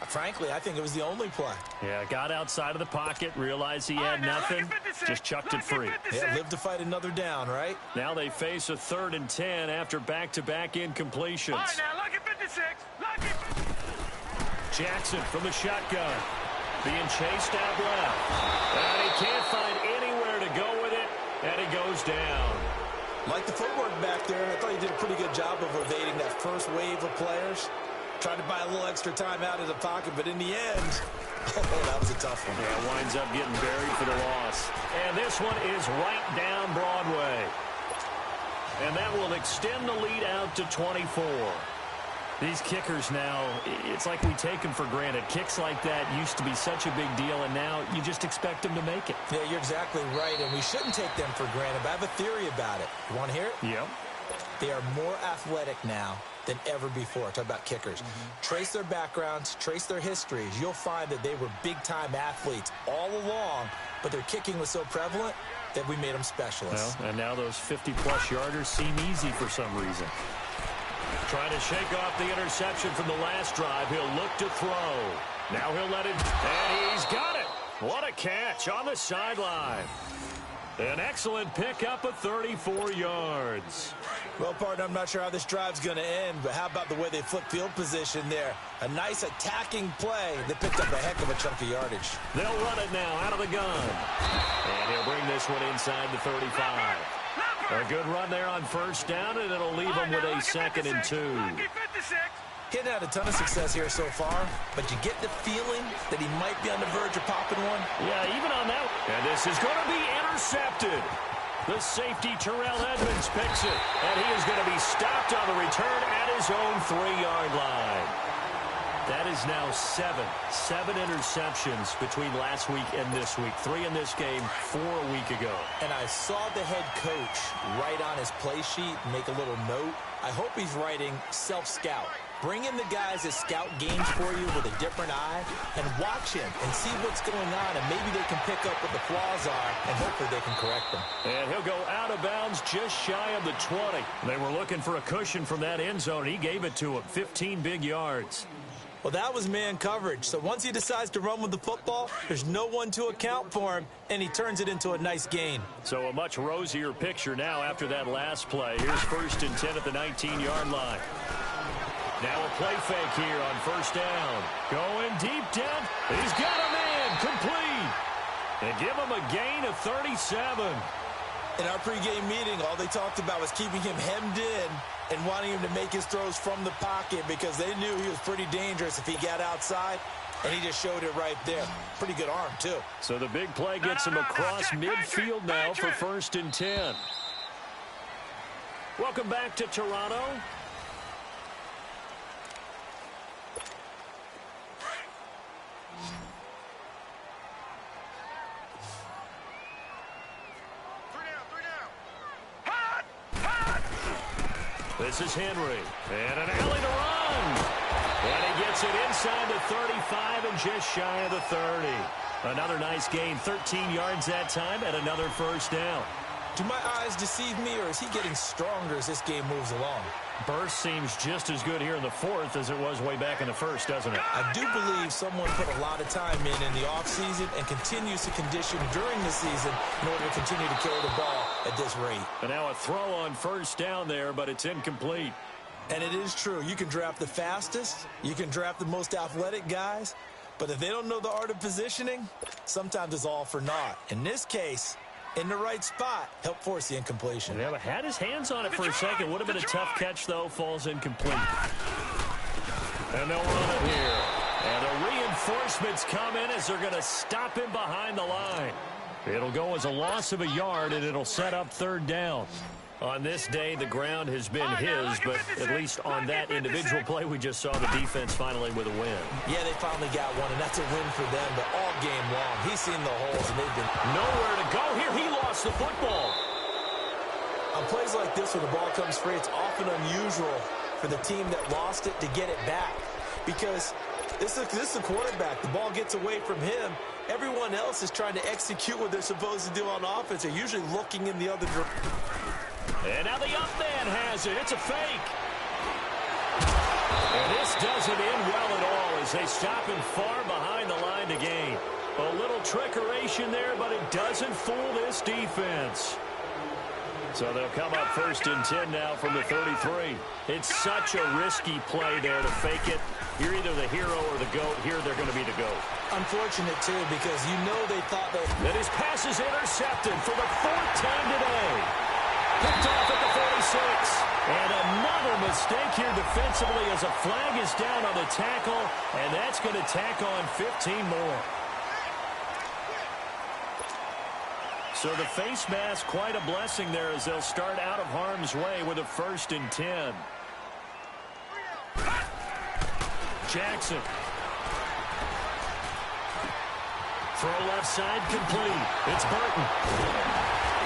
frankly, I think it was the only play. Yeah, got outside of the pocket, realized he had nothing, just chucked it free. Yeah, live to fight another down, right? Now they face a 3rd and 10 after back-to-back incompletions. All right, now, lucky 56. Lucky 56. Jackson from the shotgun, being chased out left. And he can't find anywhere to go with it, and he goes down. Like the footwork back there, I thought he did a pretty good job of evading that first wave of players. Tried to buy a little extra time out of the pocket, but in the end, oh, that was a tough one. Yeah, winds up getting buried for the loss. And this one is right down Broadway. And that will extend the lead out to 24. These kickers now, it's like we take them for granted. Kicks like that used to be such a big deal, and now you just expect them to make it. Yeah, you're exactly right, and we shouldn't take them for granted, but I have a theory about it. You want to hear it? Yep. They are more athletic now than ever before. Talk about kickers. Trace their backgrounds, trace their histories. You'll find that they were big-time athletes all along, but their kicking was so prevalent that we made them specialists. Well, and now those 50-plus yarders seem easy for some reason. Trying to shake off the interception from the last drive. He'll look to throw. Now he'll let it, and he's got it. What a catch on the sideline. An excellent pickup of 34 yards. Well, partner, I'm not sure how this drive's going to end, but how about the way they flip field position there? A nice attacking play that picked up a heck of a chunk of yardage. They'll run it now out of the gun. And he'll bring this one inside the 35. A good run there on first down, and it'll leave him with a 2nd and 2. He hadn't had a ton of success here so far, but you get the feeling that he might be on the verge of popping one. Yeah, even on that. And this is going to be intercepted. The safety, Terrell Edmonds, picks it. And he is going to be stopped on the return at his own 3-yard line. That is now 7 interceptions between last week and this week. 3 in this game, 4 a week ago. And I saw the head coach write on his play sheet, make a little note. I hope he's writing self-scout. Bring in the guys that scout games for you with a different eye and watch him and see what's going on, and maybe they can pick up what the flaws are, and hopefully they can correct them. And he'll go out of bounds just shy of the 20. They were looking for a cushion from that end zone. He gave it to him, 15 big yards. Well, that was man coverage. So once he decides to run with the football, there's no one to account for him, and he turns it into a nice gain. So a much rosier picture now after that last play. Here's 1st and 10 at the 19-yard line. Now a play fake here on first down. Going deep down. He's got a man complete. And give him a gain of 37. In our pregame meeting, all they talked about was keeping him hemmed in and wanting him to make his throws from the pocket because they knew he was pretty dangerous if he got outside, and he just showed it right there. Pretty good arm, too. So the big play gets him across midfield now for 1st and 10. Welcome back to Toronto. This is Henry, and an alley to run. And he gets it inside the 35 and just shy of the 30. Another nice gain, 13 yards that time, and another first down. Do my eyes deceive me, or is he getting stronger as this game moves along? Burst seems just as good here in the 4th as it was way back in the 1st, doesn't it? I do believe someone put a lot of time in the offseason and continues to condition during the season in order to continue to carry the ball at this rate. And now a throw on first down there, but it's incomplete. And it is true. You can draft the fastest. You can draft the most athletic guys. But if they don't know the art of positioning, sometimes it's all for naught. In this case, in the right spot, help force the incompletion. Yeah, but had his hands on it for a second. Would have been a tough catch, though. Falls incomplete. And they'll run it here. And the reinforcements come in as they're going to stop him behind the line. It'll go as a loss of a yard, and it'll set up 3rd down. On this day, the ground has been his, but at least on that individual play, we just saw the defense finally with a win. Yeah, they finally got one, and that's a win for them, but all game long, he's seen the holes, and they've been nowhere to go here. He lost the football. On plays like this where the ball comes free, it's often unusual for the team that lost it to get it back because this is the quarterback. The ball gets away from him. Everyone else is trying to execute what they're supposed to do on offense. They're usually looking in the other direction. And now the up man has it. It's a fake. And this doesn't end well at all as they stop him far behind the line to gain. A little trickeration there, but it doesn't fool this defense. So they'll come up 1st and 10 now from the 33. It's such a risky play there to fake it. You're either the hero or the GOAT. Here they're going to be the GOAT. Unfortunate, too, because you know they thought that... That his pass is intercepted for the 4th time today. Picked off at the 46. And another mistake here defensively as a flag is down on the tackle. And that's going to tack on 15 more. So the face mask, quite a blessing there as they'll start out of harm's way with a 1st and 10. Jackson. Throw left side complete. It's Burton.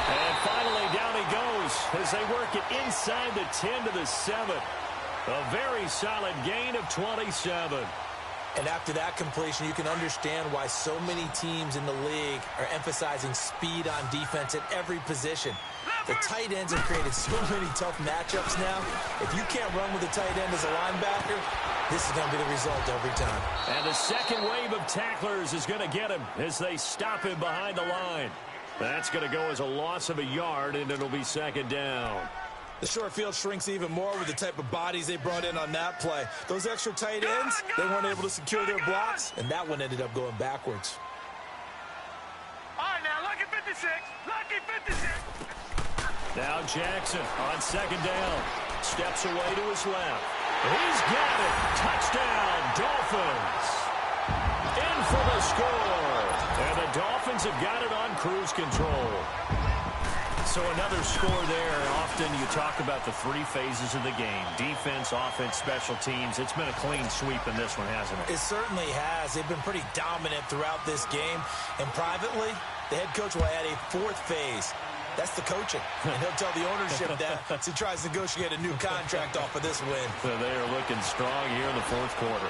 And finally down he goes as they work it inside the 10 to the 7. A very solid gain of 27. And after that completion, you can understand why so many teams in the league are emphasizing speed on defense at every position. The tight ends have created so many tough matchups now. If you can't run with a tight end as a linebacker, this is going to be the result every time. And the second wave of tacklers is going to get him as they stop him behind the line. That's going to go as a loss of a yard, and it'll be second down. The short field shrinks even more with the type of bodies they brought in on that play. Those extra tight ends, they weren't able to secure their blocks, and that one ended up going backwards. All right, now, lucky 56. Lucky 56. Now Jackson on second down. Steps away to his left. He's got it. Touchdown, Dolphins. In for the score. And the Dolphins have got it on cruise control. So another score there. Often you talk about the three phases of the game. Defense, offense, special teams. It's been a clean sweep in this one, hasn't it? It certainly has. They've been pretty dominant throughout this game. And privately, the head coach will add a fourth phase. That's the coaching. And he'll tell the ownership that as he tries to negotiate a new contract off of this win. So they are looking strong here in the fourth quarter.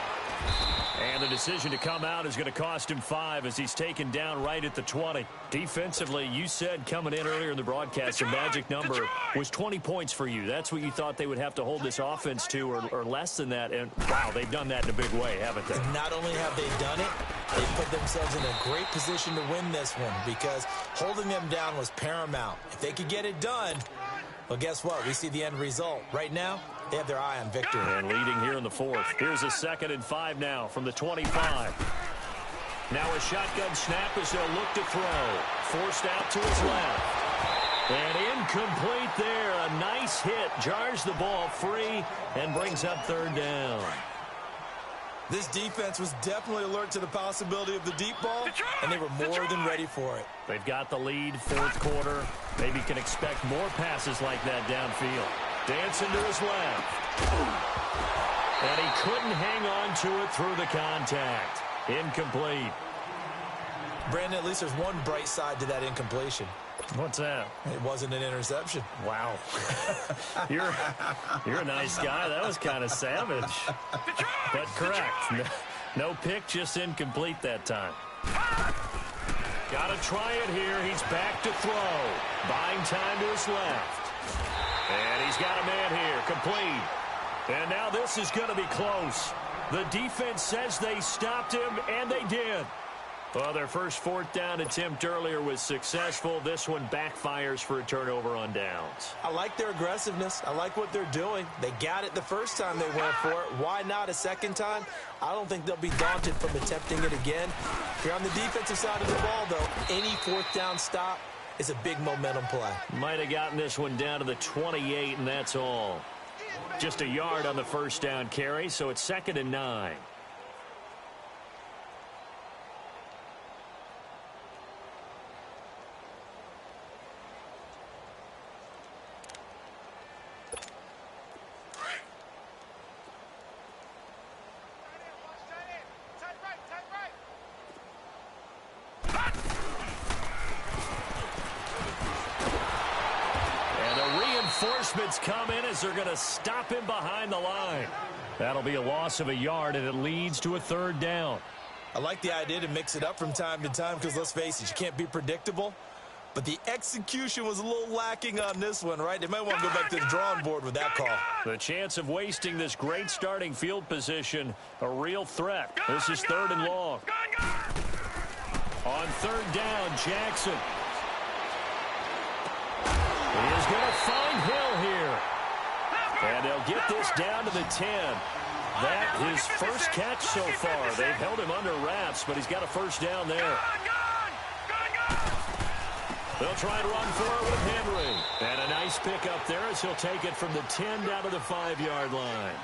And the decision to come out is going to cost him 5 as he's taken down right at the 20. Defensively, you said coming in earlier in the broadcast, the magic number was 20 points for you. That's what you thought they would have to hold this offense to or less than that. And, wow, they've done that in a big way, haven't they? And not only have they done it, they've put themselves in a great position to win this one because holding them down was paramount. If they could get it done, well, guess what? We see the end result. Right now, they have their eye on victory. And leading here in the fourth. Here's a 2nd and 5 now from the 25. Now a shotgun snap as they'll look to throw. Forced out to his left. And incomplete there. A nice hit. Jars the ball free and brings up 3rd down. This defense was definitely alert to the possibility of the deep ball, and they were more than ready for it. They've got the lead, fourth quarter. Maybe can expect more passes like that downfield. Dancing to his left. And he couldn't hang on to it through the contact. Incomplete. Brandon, at least there's one bright side to that incompletion. What's that? It wasn't an interception. Wow. You're a nice guy. That was kind of savage. But correct. No pick, just incomplete that time. Got to try it here. He's back to throw. Buying time to his left. And he's got a man here. Complete. And now this is going to be close. The defense says they stopped him, and they did. Well, their first 4th down attempt earlier was successful. This one backfires for a turnover on downs. I like their aggressiveness. I like what they're doing. They got it the first time they went for it. Why not a second time? I don't think they'll be daunted from attempting it again. If you're on the defensive side of the ball, though, any 4th down stop is a big momentum play. Might have gotten this one down to the 28, and that's all. Just a yard on the first down carry, so it's 2nd and 9. Reinforcements come in as they're going to stop him behind the line. That'll be a loss of a yard, and it leads to a 3rd down. I like the idea to mix it up from time to time because, let's face it, you can't be predictable. But the execution was a little lacking on this one, right? They might want to go back to the drawing board with that call. The chance of wasting this great starting field position, a real threat. This is 3rd and long. On 3rd down, Jackson. He is going to find Hill here. And they'll get this down to the 10. That his first catch so far. They've held him under wraps, but he's got a first down there. They'll try to run for it with Henry. And a nice pick up there as he'll take it from the 10 down to the 5-yard line.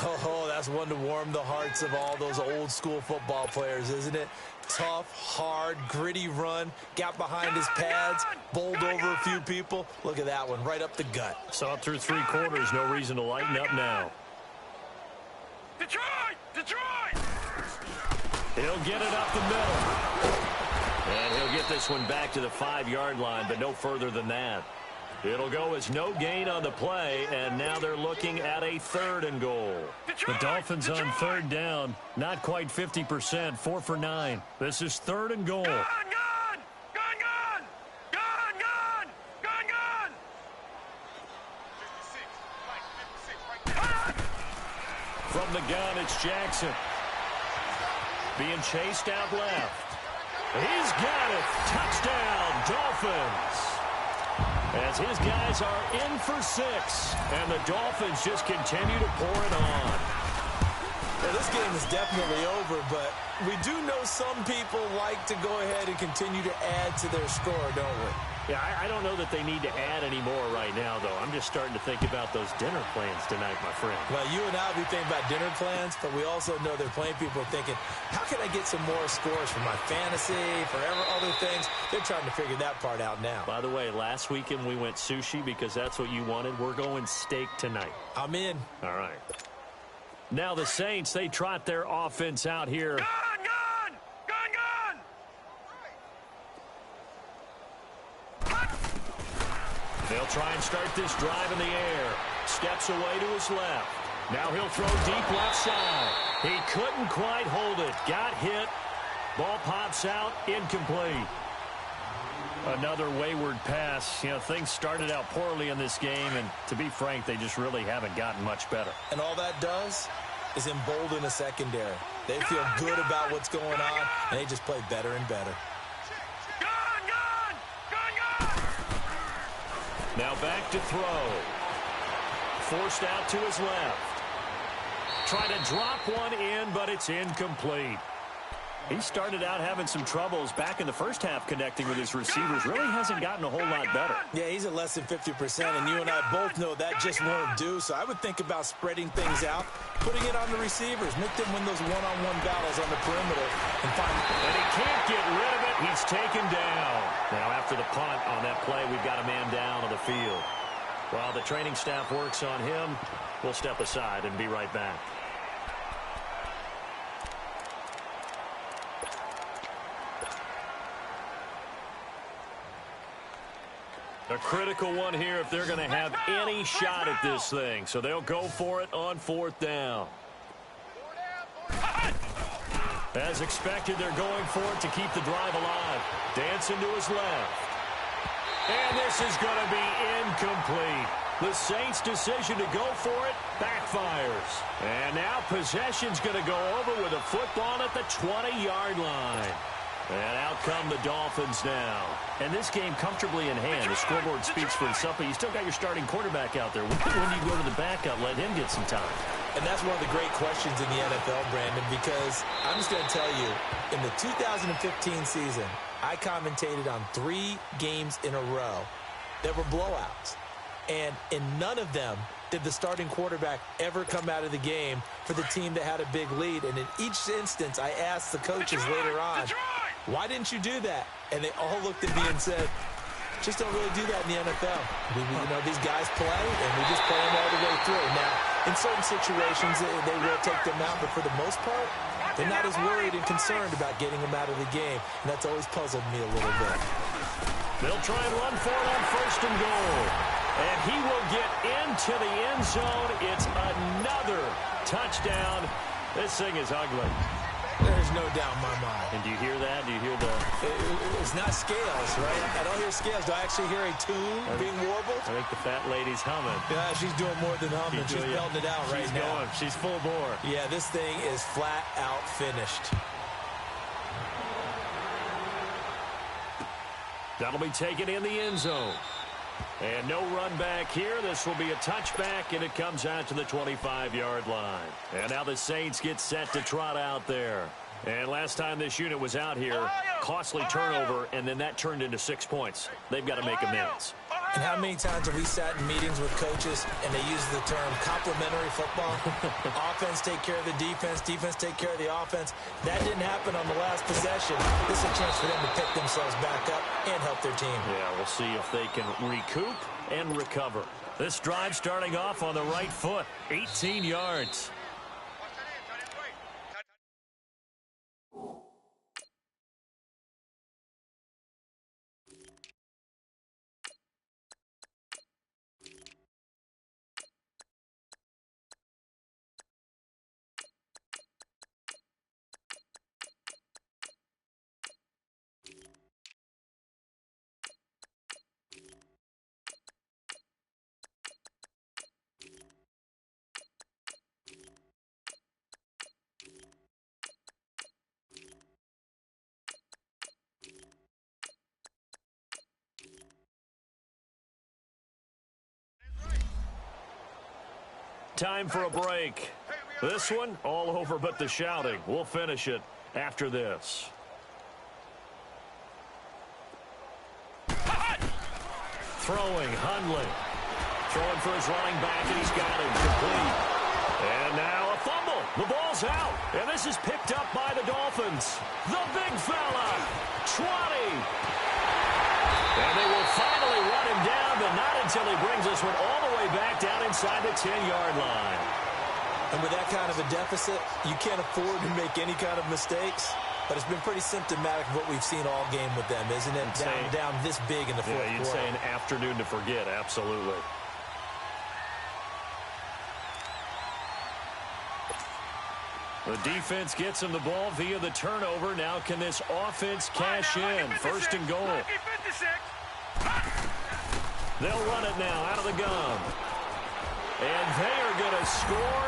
Oh, that's one to warm the hearts of all those old school football players, isn't it? Tough, hard, gritty run. Got behind his pads, bowled over a few people. Look at that one, right up the gut. Saw it through 3 quarters. No reason to lighten up now. Detroit! Detroit! He'll get it up the middle. And he'll get this one back to the 5-yard line, but no further than that. It'll go as no gain on the play, and now they're looking at a 3rd and goal. Detroit! The Dolphins on 3rd down, not quite 50%, 4 for 9. This is 3rd and goal. Gun, gun! Gun, gun! Gun, gun! Gun, gun! 56, right, 56, right. From the gun, it's Jackson. Being chased out left. He's got it. Touchdown, Dolphins. As his guys are in for 6, and the Dolphins just continue to pour it on. Well, this game is definitely over, but we do know some people like to go ahead and continue to add to their score, don't we? Yeah, I don't know that they need to add any more right now, though. I'm just starting to think about those dinner plans tonight, my friend. Well, you and I will be thinking about dinner plans, but we also know there are plenty of people thinking, how can I get some more scores for my fantasy, for other things? They're trying to figure that part out now. By the way, last weekend we went sushi because that's what you wanted. We're going steak tonight. I'm in. All right. Now the Saints, they trot their offense out here. Gun, gun! Gun, gun! They'll try and start this drive in the air. Steps away to his left. Now he'll throw deep left side. He couldn't quite hold it. Got hit. Ball pops out. Incomplete. Another wayward pass. You know, things started out poorly in this game, and to be frank, they just really haven't gotten much better. And all that does is embolden a secondary. They feel good about what's going on, and they just play better and better. Gun, gun! Gun, gun! Now back to throw. Forced out to his left. Try to drop one in, but it's incomplete. He started out having some troubles back in the first half connecting with his receivers. Really hasn't gotten a whole lot better. Yeah, he's at less than 50%, and you and I both know that just won't do. So I would think about spreading things out, putting it on the receivers, make them win those one-on-one battles on the perimeter. And he can't get rid of it. He's taken down. Now after the punt on that play, we've got a man down on the field. While the training staff works on him, we'll step aside and be right back. A critical one here if they're going to have any shot at this thing. So they'll go for it on 4th down. As expected, they're going for it to keep the drive alive. Dancing to his left. And this is going to be incomplete. The Saints' decision to go for it backfires. And now possession's going to go over with a football at the 20-yard line. And out come the Dolphins now. And this game comfortably in hand. The scoreboard speaks for itself, but you still got your starting quarterback out there. When do you go to the backup, let him get some time? And that's one of the great questions in the NFL, Brandon, because I'm just going to tell you, in the 2015 season, I commentated on 3 games in a row that were blowouts. And in none of them did the starting quarterback ever come out of the game for the team that had a big lead. And in each instance, I asked the coaches later on, why didn't you do that? And they all looked at me and said, just don't really do that in the NFL. You know, these guys play, and we just play them all the way through. Now, in certain situations, they will take them out, but for the most part, they're not as worried and concerned about getting them out of the game. And that's always puzzled me a little bit. They'll try and run for it on 1st and goal. And he will get into the end zone. It's another touchdown. This thing is ugly. There's no doubt in my mind. And do you hear that? Do you hear the... It's not scales, right? I don't hear scales. Do I actually hear a tune being warbled? I think the fat lady's humming. Yeah, she's doing more than humming. She's belting it out right now. Going. She's full bore. Yeah, this thing is flat out finished. That'll be taken in the end zone. And no run back here. This will be a touchback, and it comes out to the 25-yard line. And now the Saints get set to trot out there. And last time this unit was out here, costly turnover, and then that turned into 6 points. They've got to make amends. And how many times have we sat in meetings with coaches and they use the term complementary football? Offense take care of the defense, defense take care of the offense. That didn't happen on the last possession. This is a chance for them to pick themselves back up and help their team. Yeah, we'll see if they can recoup and recover. This drive starting off on the right foot, 18 yards. Time for a break. This one, all over but the shouting. We'll finish it after this. Throwing, Hundley. Throwing for his running back, and he's got him complete. And now a fumble. The ball's out, and this is picked up by the Dolphins. The big fella, 20. And they will finally run him down, but not until he brings this one all the way back down inside the 10-yard line. And with that kind of a deficit, you can't afford to make any kind of mistakes. But it's been pretty symptomatic of what we've seen all game with them, isn't it? Down this big in the fourth quarter. You'd say an afternoon to forget, absolutely. The defense gets him the ball via the turnover. Now can this offense cash in? First and goal. They'll run it now out of the gun. And they are going to score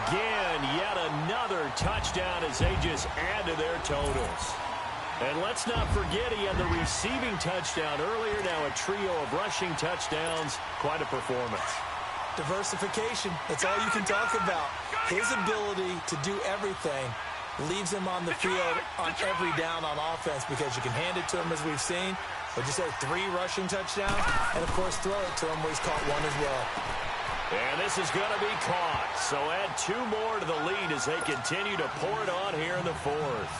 again. Yet another touchdown as they just add to their totals. And let's not forget he had the receiving touchdown earlier. Now a trio of rushing touchdowns. Quite a performance. Diversification. That's all you can talk about. His ability to do everything leaves him on the field on every down on offense because you can hand it to him as we've seen. But you say 3 rushing touchdowns and, of course, throw it to him where he's caught one as well. And this is going to be caught. So add 2 more to the lead as they continue to pour it on here in the fourth.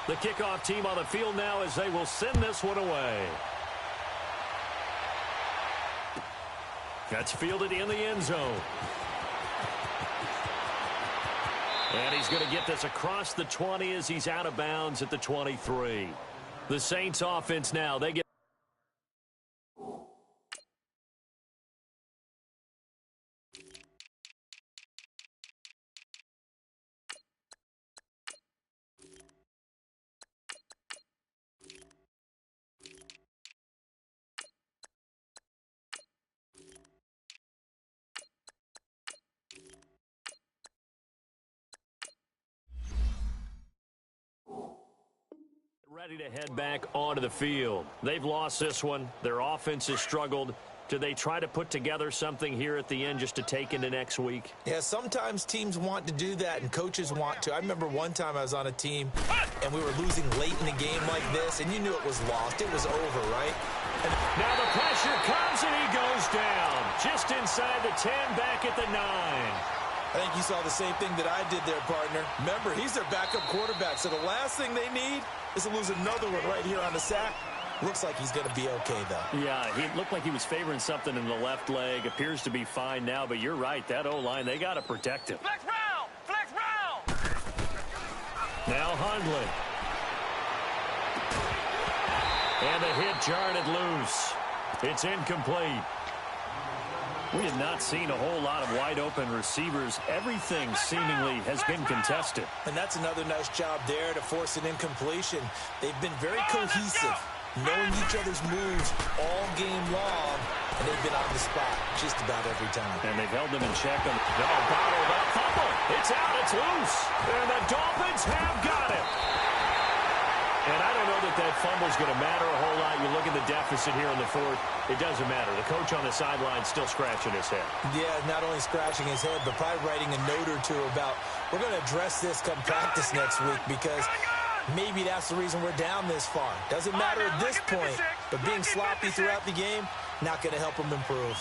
The kickoff team on the field now as they will send this one away. That's fielded in the end zone. And he's going to get this across the 20 as he's out of bounds at the 23. The Saints offense now, they get ready to head back onto the field. They've lost this one. Their offense has struggled. Do they try to put together something here at the end just to take into next week? Yeah, sometimes teams want to do that and coaches want to. I remember one time I was on a team and we were losing late in a game like this and you knew it was lost. It was over, right? And now the pressure comes and he goes down. Just inside the 10, back at the 9. I think you saw the same thing that I did there, partner. Remember, he's their backup quarterback, so the last thing they need is to lose another one right here on the sack. Looks like he's going to be okay, though. Yeah, he looked like he was favoring something in the left leg. Appears to be fine now, but you're right. That O-line, they got to protect him. Flex round! Flex round! Now Hundley. And the hit jarred it loose. It's incomplete. We have not seen a whole lot of wide-open receivers. Everything seemingly has been contested. And that's another nice job there to force an incompletion. They've been very cohesive, knowing each other's moves all game long, and they've been on the spot just about every time. And they've held them in check. Bottled up fumble. It's out. It's loose. And the Dolphins have got it. And I don't know that fumble's going to matter a whole lot. You look at the deficit here in the fourth. It doesn't matter. The coach on the sideline still scratching his head. Yeah, not only scratching his head, but probably writing a note or two about, we're going to address this come practice next week because maybe that's the reason we're down this far. Doesn't matter at this point, but being sloppy throughout the game, not going to help them improve.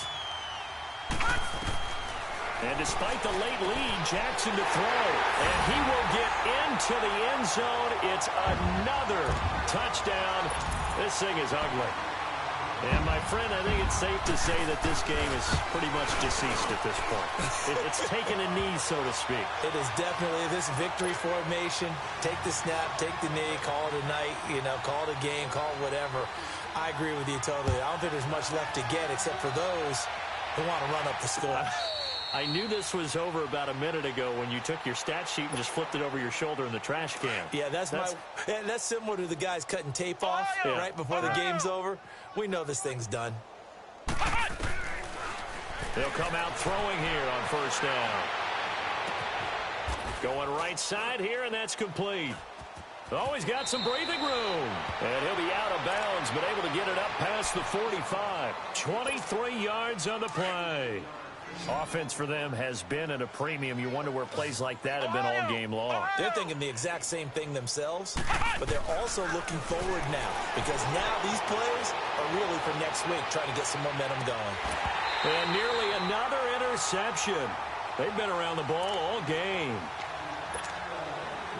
And despite the late lead, Jackson to throw. And he will get into the end zone. It's another touchdown. This thing is ugly. And, my friend, I think it's safe to say that this game is pretty much deceased at this point. It's taken a knee, so to speak. It is definitely this victory formation. Take the snap, take the knee, call it a night, call it a game, call it whatever. I agree with you totally. I don't think there's much left to get except for those who want to run up the score. I knew this was over about a minute ago when you took your stat sheet and just flipped it over your shoulder in the trash can. Yeah, that's similar to the guys cutting tape off right before the game's over. We know this thing's done. They'll come out throwing here on first down. Going right side here, and that's complete. Oh, he's got some breathing room. And he'll be out of bounds, but able to get it up past the 45. 23 yards on the play. Offense for them has been at a premium. You wonder where plays like that have been all game long. They're thinking the exact same thing themselves, but they're also looking forward now because now these plays are really for next week, trying to get some momentum going. And nearly another interception. They've been around the ball all game.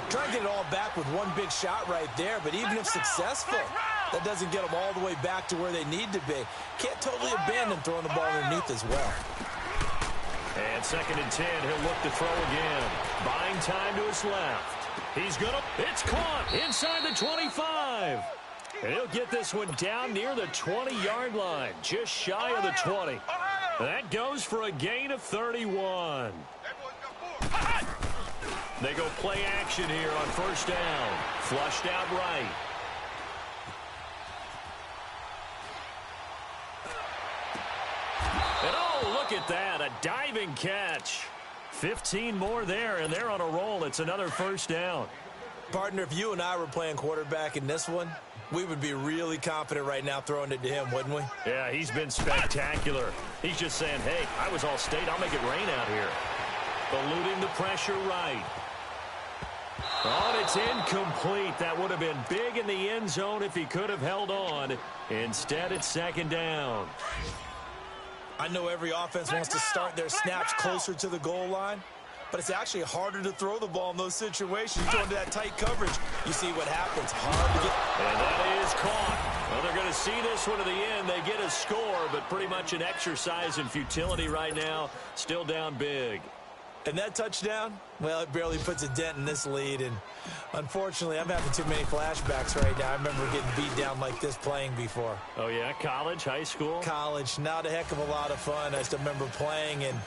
Trying to get it all back with one big shot right there, but even if successful, that doesn't get them all the way back to where they need to be. Can't totally abandon throwing the ball underneath as well. And 2nd and 10, he'll look to throw again. Buying time to his left. He's going to, it's caught inside the 25. And he'll get this one down near the 20-yard line, just shy of the 20. That goes for a gain of 31. They go play action here on 1st down. Flushed out right. And oh, look at that, a diving catch. 15 more there, and they're on a roll. It's another 1st down. Partner, if you and I were playing quarterback in this one, we would be really confident right now throwing it to him, wouldn't we? Yeah, he's been spectacular. He's just saying, hey, I was all state. I'll make it rain out here. Eluding the pressure right. Oh, and it's incomplete. That would have been big in the end zone if he could have held on. Instead, it's 2nd down. I know every offense wants to start their snaps closer to the goal line, but it's actually harder to throw the ball in those situations. You go into that tight coverage, you see what happens. Hard to get. And that is caught. Well, they're going to see this one to the end. They get a score, but pretty much an exercise in futility right now. Still down big. And that touchdown, well, it barely puts a dent in this lead. And unfortunately, I'm having too many flashbacks right now. I remember getting beat down like this playing before. Oh, yeah? College, high school? College, not a heck of a lot of fun. I still remember playing and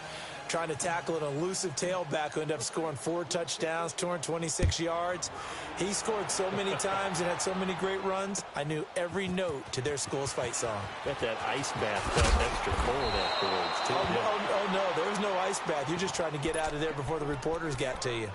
trying to tackle an elusive tailback who ended up scoring 4 touchdowns, 226 yards. He scored so many times and had so many great runs, I knew every note to their school's fight song. Bet that ice bath felt extra cold afterwards, too. Oh, no, there was no ice bath. You're just trying to get out of there before the reporters got to you.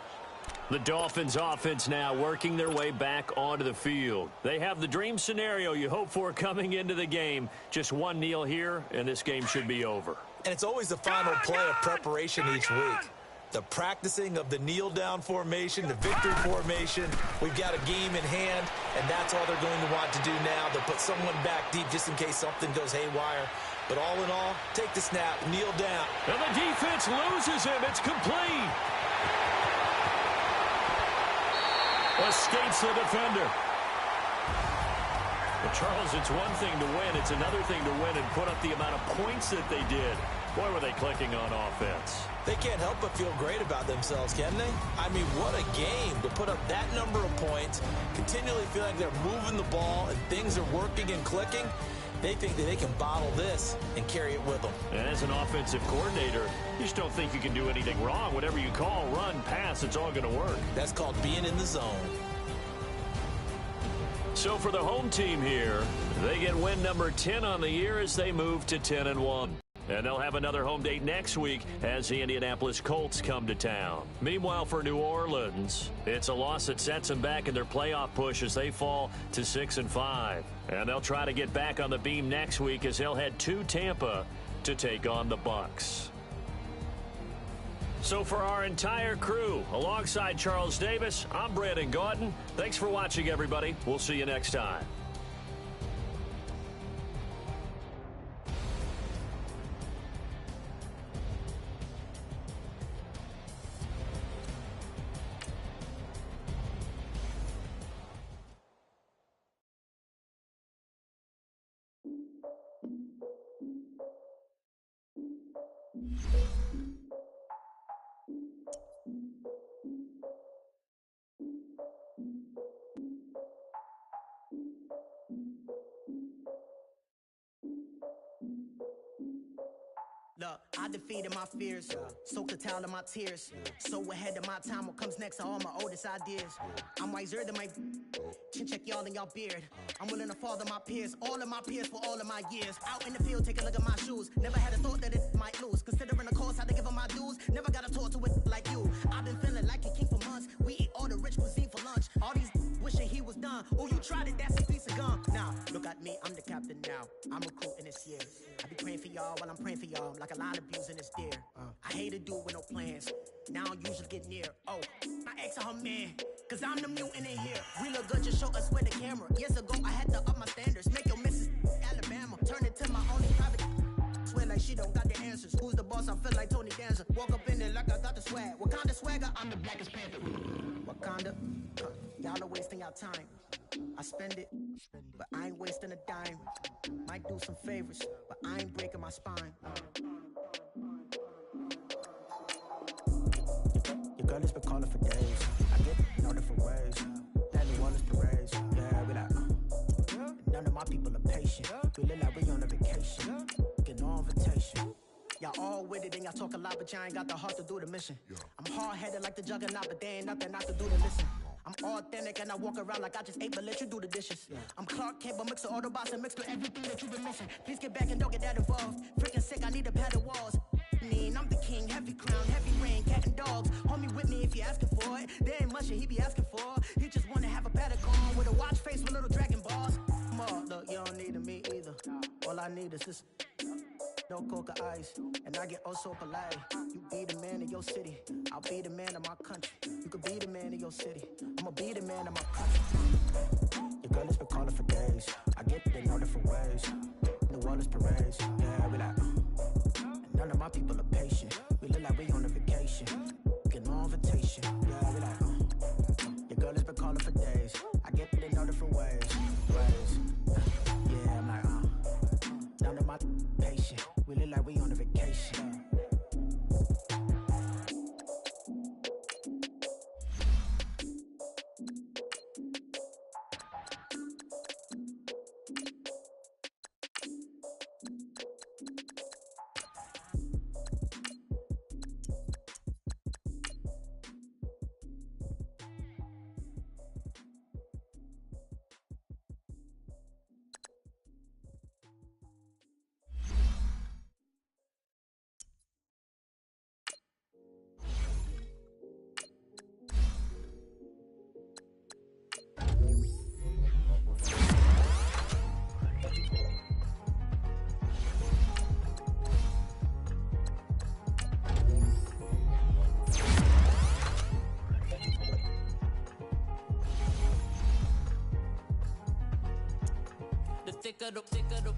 The Dolphins offense now working their way back onto the field. They have the dream scenario you hope for coming into the game. Just one kneel here, and this game should be over. And it's always the final play of preparation each week. The practicing of the kneel-down formation, the victory formation. We've got a game in hand, and that's all they're going to want to do now. They'll put someone back deep just in case something goes haywire. But all in all, take the snap, kneel down. And the defense loses him. It's complete. Escapes the defender. Well, Charles, it's one thing to win. It's another thing to win and put up the amount of points that they did. Boy, were they clicking on offense. They can't help but feel great about themselves, can they? I mean, what a game to put up that number of points, continually feel like they're moving the ball and things are working and clicking. They think that they can bottle this and carry it with them. And as an offensive coordinator, you just don't think you can do anything wrong. Whatever you call, run, pass, it's all going to work. That's called being in the zone. So for the home team here, they get win number 10 on the year as they move to 10-1. And they'll have another home date next week as the Indianapolis Colts come to town. Meanwhile, for New Orleans, it's a loss that sets them back in their playoff push as they fall to 6-5. And they'll try to get back on the beam next week as they'll head to Tampa to take on the Bucs. So for our entire crew, alongside Charles Davis, I'm Brandon Gaudin. Thanks for watching, everybody. We'll see you next time. Look, I defeated my fears, soaked the towel in my tears. So ahead of my time, what comes next are all my oldest ideas. I'm wiser than my chin check y'all in y'all beard. I'm willing to fall to my peers, all of my peers for all of my years. Out in the field, take a look at my shoes. Never had a thought that it might lose. Considering the cost, had to give them my dues. Never got a talk to it like you. I've been feeling like a king for months. We eat all the rich cuisine for lunch. All these wishing he was done. Oh, you tried it, that's a piece of gum. Now, look at me, I'm the captain now. I'm recruiting this year. I be praying for y'all while I'm praying for y'all. Like a line of abuse in this deer. to do with no plans. Now I don't usually get near. Oh, my ex her man, cause I'm the mutant in here. We look good, just show us where the camera. Years ago, I had to up my standards. Make your missus Alabama. Turn it to my only private. Swear like she don't got the answers. Who's the boss? I feel like Tony Danza. Walk up in there like I got the swag. Wakanda swagger, I'm the blackest panther. Wakanda, y'all are wasting your time. I spend it, but I ain't wasting a dime. Might do some favors, but I ain't breaking my spine. Your girl has been calling for days. I get no different ways. That New Orleans parades. Yeah, we like, none of my people are patient. We look like we on a vacation. Get no invitation. Y'all all with it and y'all talk a lot, but y'all ain't got the heart to do the mission. I'm hard-headed like the juggernaut, but there ain't nothing I can do to listen. I'm authentic and I walk around like I just ate, but let you do the dishes. I'm Clark Kent, but mix the Autobots and mix with everything that you've been missing. Please get back and don't get that involved. Freaking sick, I need a pad of walls. I'm the king, heavy crown, heavy rain, cat and dogs. Homie with me if you're asking for it. There ain't much that he be asking for. He just wanna have a paddock on with a watch face with little dragon balls. Look, you don't need me either. All I need is this. No coca ice, and I get oh so polite. You be the man of your city, I'll be the man of my country. You could be the man of your city, I'ma be the man of my country. Your girl has been calling for days. I get it in all different ways. New Orleans parades, yeah, we like. None of my people are patient. We look like we on a vacation. Get no invitation, yeah, we like. Your girl has been calling for days. I get it in all different ways. Yeah, I'm like, none of my patient. We look like we on a vacation.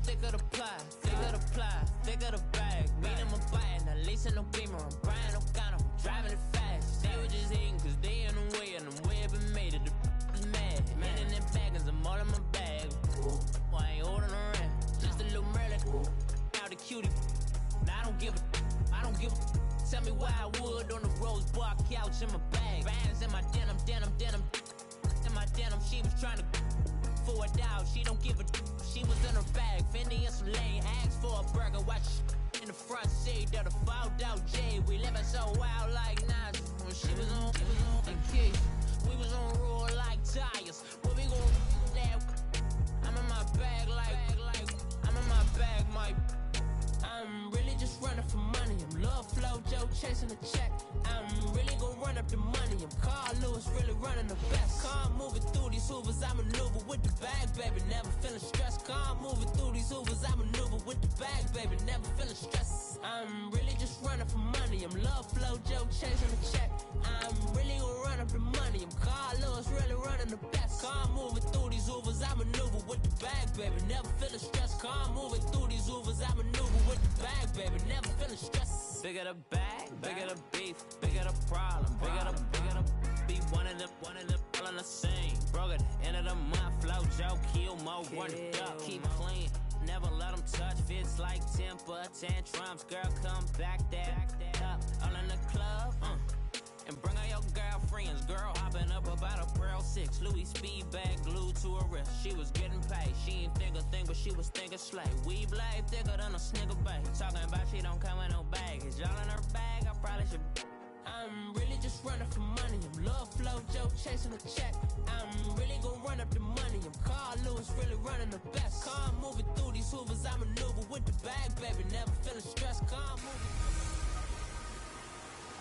Thicker the ply, thicker the bag. Mean I'm a buyer, not leasing no beamer. I'm buying no gun, I'm driving it fast. They were just hating cause they in the way, and the way I've been made it, the is mad. Man in them baggins, I'm all in my bag. I ain't holding around, just a little Merlin. Now the cutie, I don't give a. Tell me why I would on the rose bar couch in my bag. Bands in my denim. In my denim, she was trying to for it out, she don't give a. She was in her bag, Fendi and some lane. Asked for a burger, watch in the front seat of the fouled out J. We living so wild like Nas. When she was on the key, we was on roll like tires. What we gon' that? I'm in my bag like I'm in my bag, my. I'm really just running for money. I'm Love Flow Joe chasing the check. I'm really gon' run up the money. I'm Carl Lewis, really running the best. Calm moving through these hoovers, I maneuver with the bag, baby. Never feeling stressed. Calm moving through these hoovers, I maneuver with the bag, baby. Never feeling stressed. I'm really just running for money. I'm Love Flow Joe chasing the check. I'm really gon' run up the money. I'm Carl Lewis, really running the best. Calm moving through these hoovers, I maneuver with the bag, baby. Never feeling stressed. Calm moving through these hoovers, I maneuver with the bag, baby. Never feeling stressed. Bigger the bag, bigger the beef, bigger the problem, bigger the be one of them all on the same. Broke at the end of the month, Flow Joe, kill more, run it up, keep clean. Never let them touch, fits like temper tantrums. Girl, come back that up, all in the club, and bring all your girlfriends. Girl, hopping up about a Pearl 6, Louis speed bag glued to her wrist. She was getting paid, she ain't think a thing, but she was thinking slay. We blade thicker than a snigger bag. Talking about she don't come with no baggage. Y'all in her bag, I probably should. I'm really just running for money. I'm Love Flow Joe chasing a check. I'm really gon' run up the money. I'm Carl Lewis, really running the best. Calm moving through these hoovers, I maneuver with the bag, baby. Never feeling stressed. Calm moving.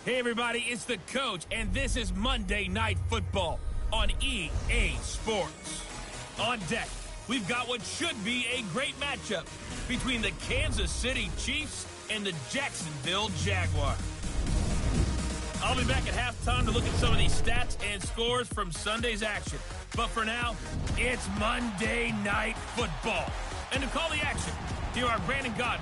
Hey everybody, it's the Coach, and this is Monday Night Football on EA Sports. On deck, we've got what should be a great matchup between the Kansas City Chiefs and the Jacksonville Jaguars. I'll be back at halftime to look at some of these stats and scores from Sunday's action. But for now, it's Monday Night Football. And to call the action, here are Brandon Gaudin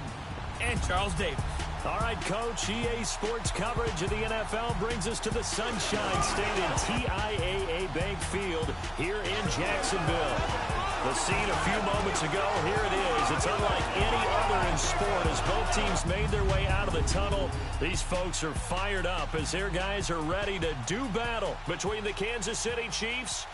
and Charles Davis. All right, Coach, EA Sports coverage of the NFL brings us to the Sunshine State in TIAA Bank Field here in Jacksonville. The scene a few moments ago, here it is. It's unlike any other in sport as both teams made their way out of the tunnel. These folks are fired up as their guys are ready to do battle between the Kansas City Chiefs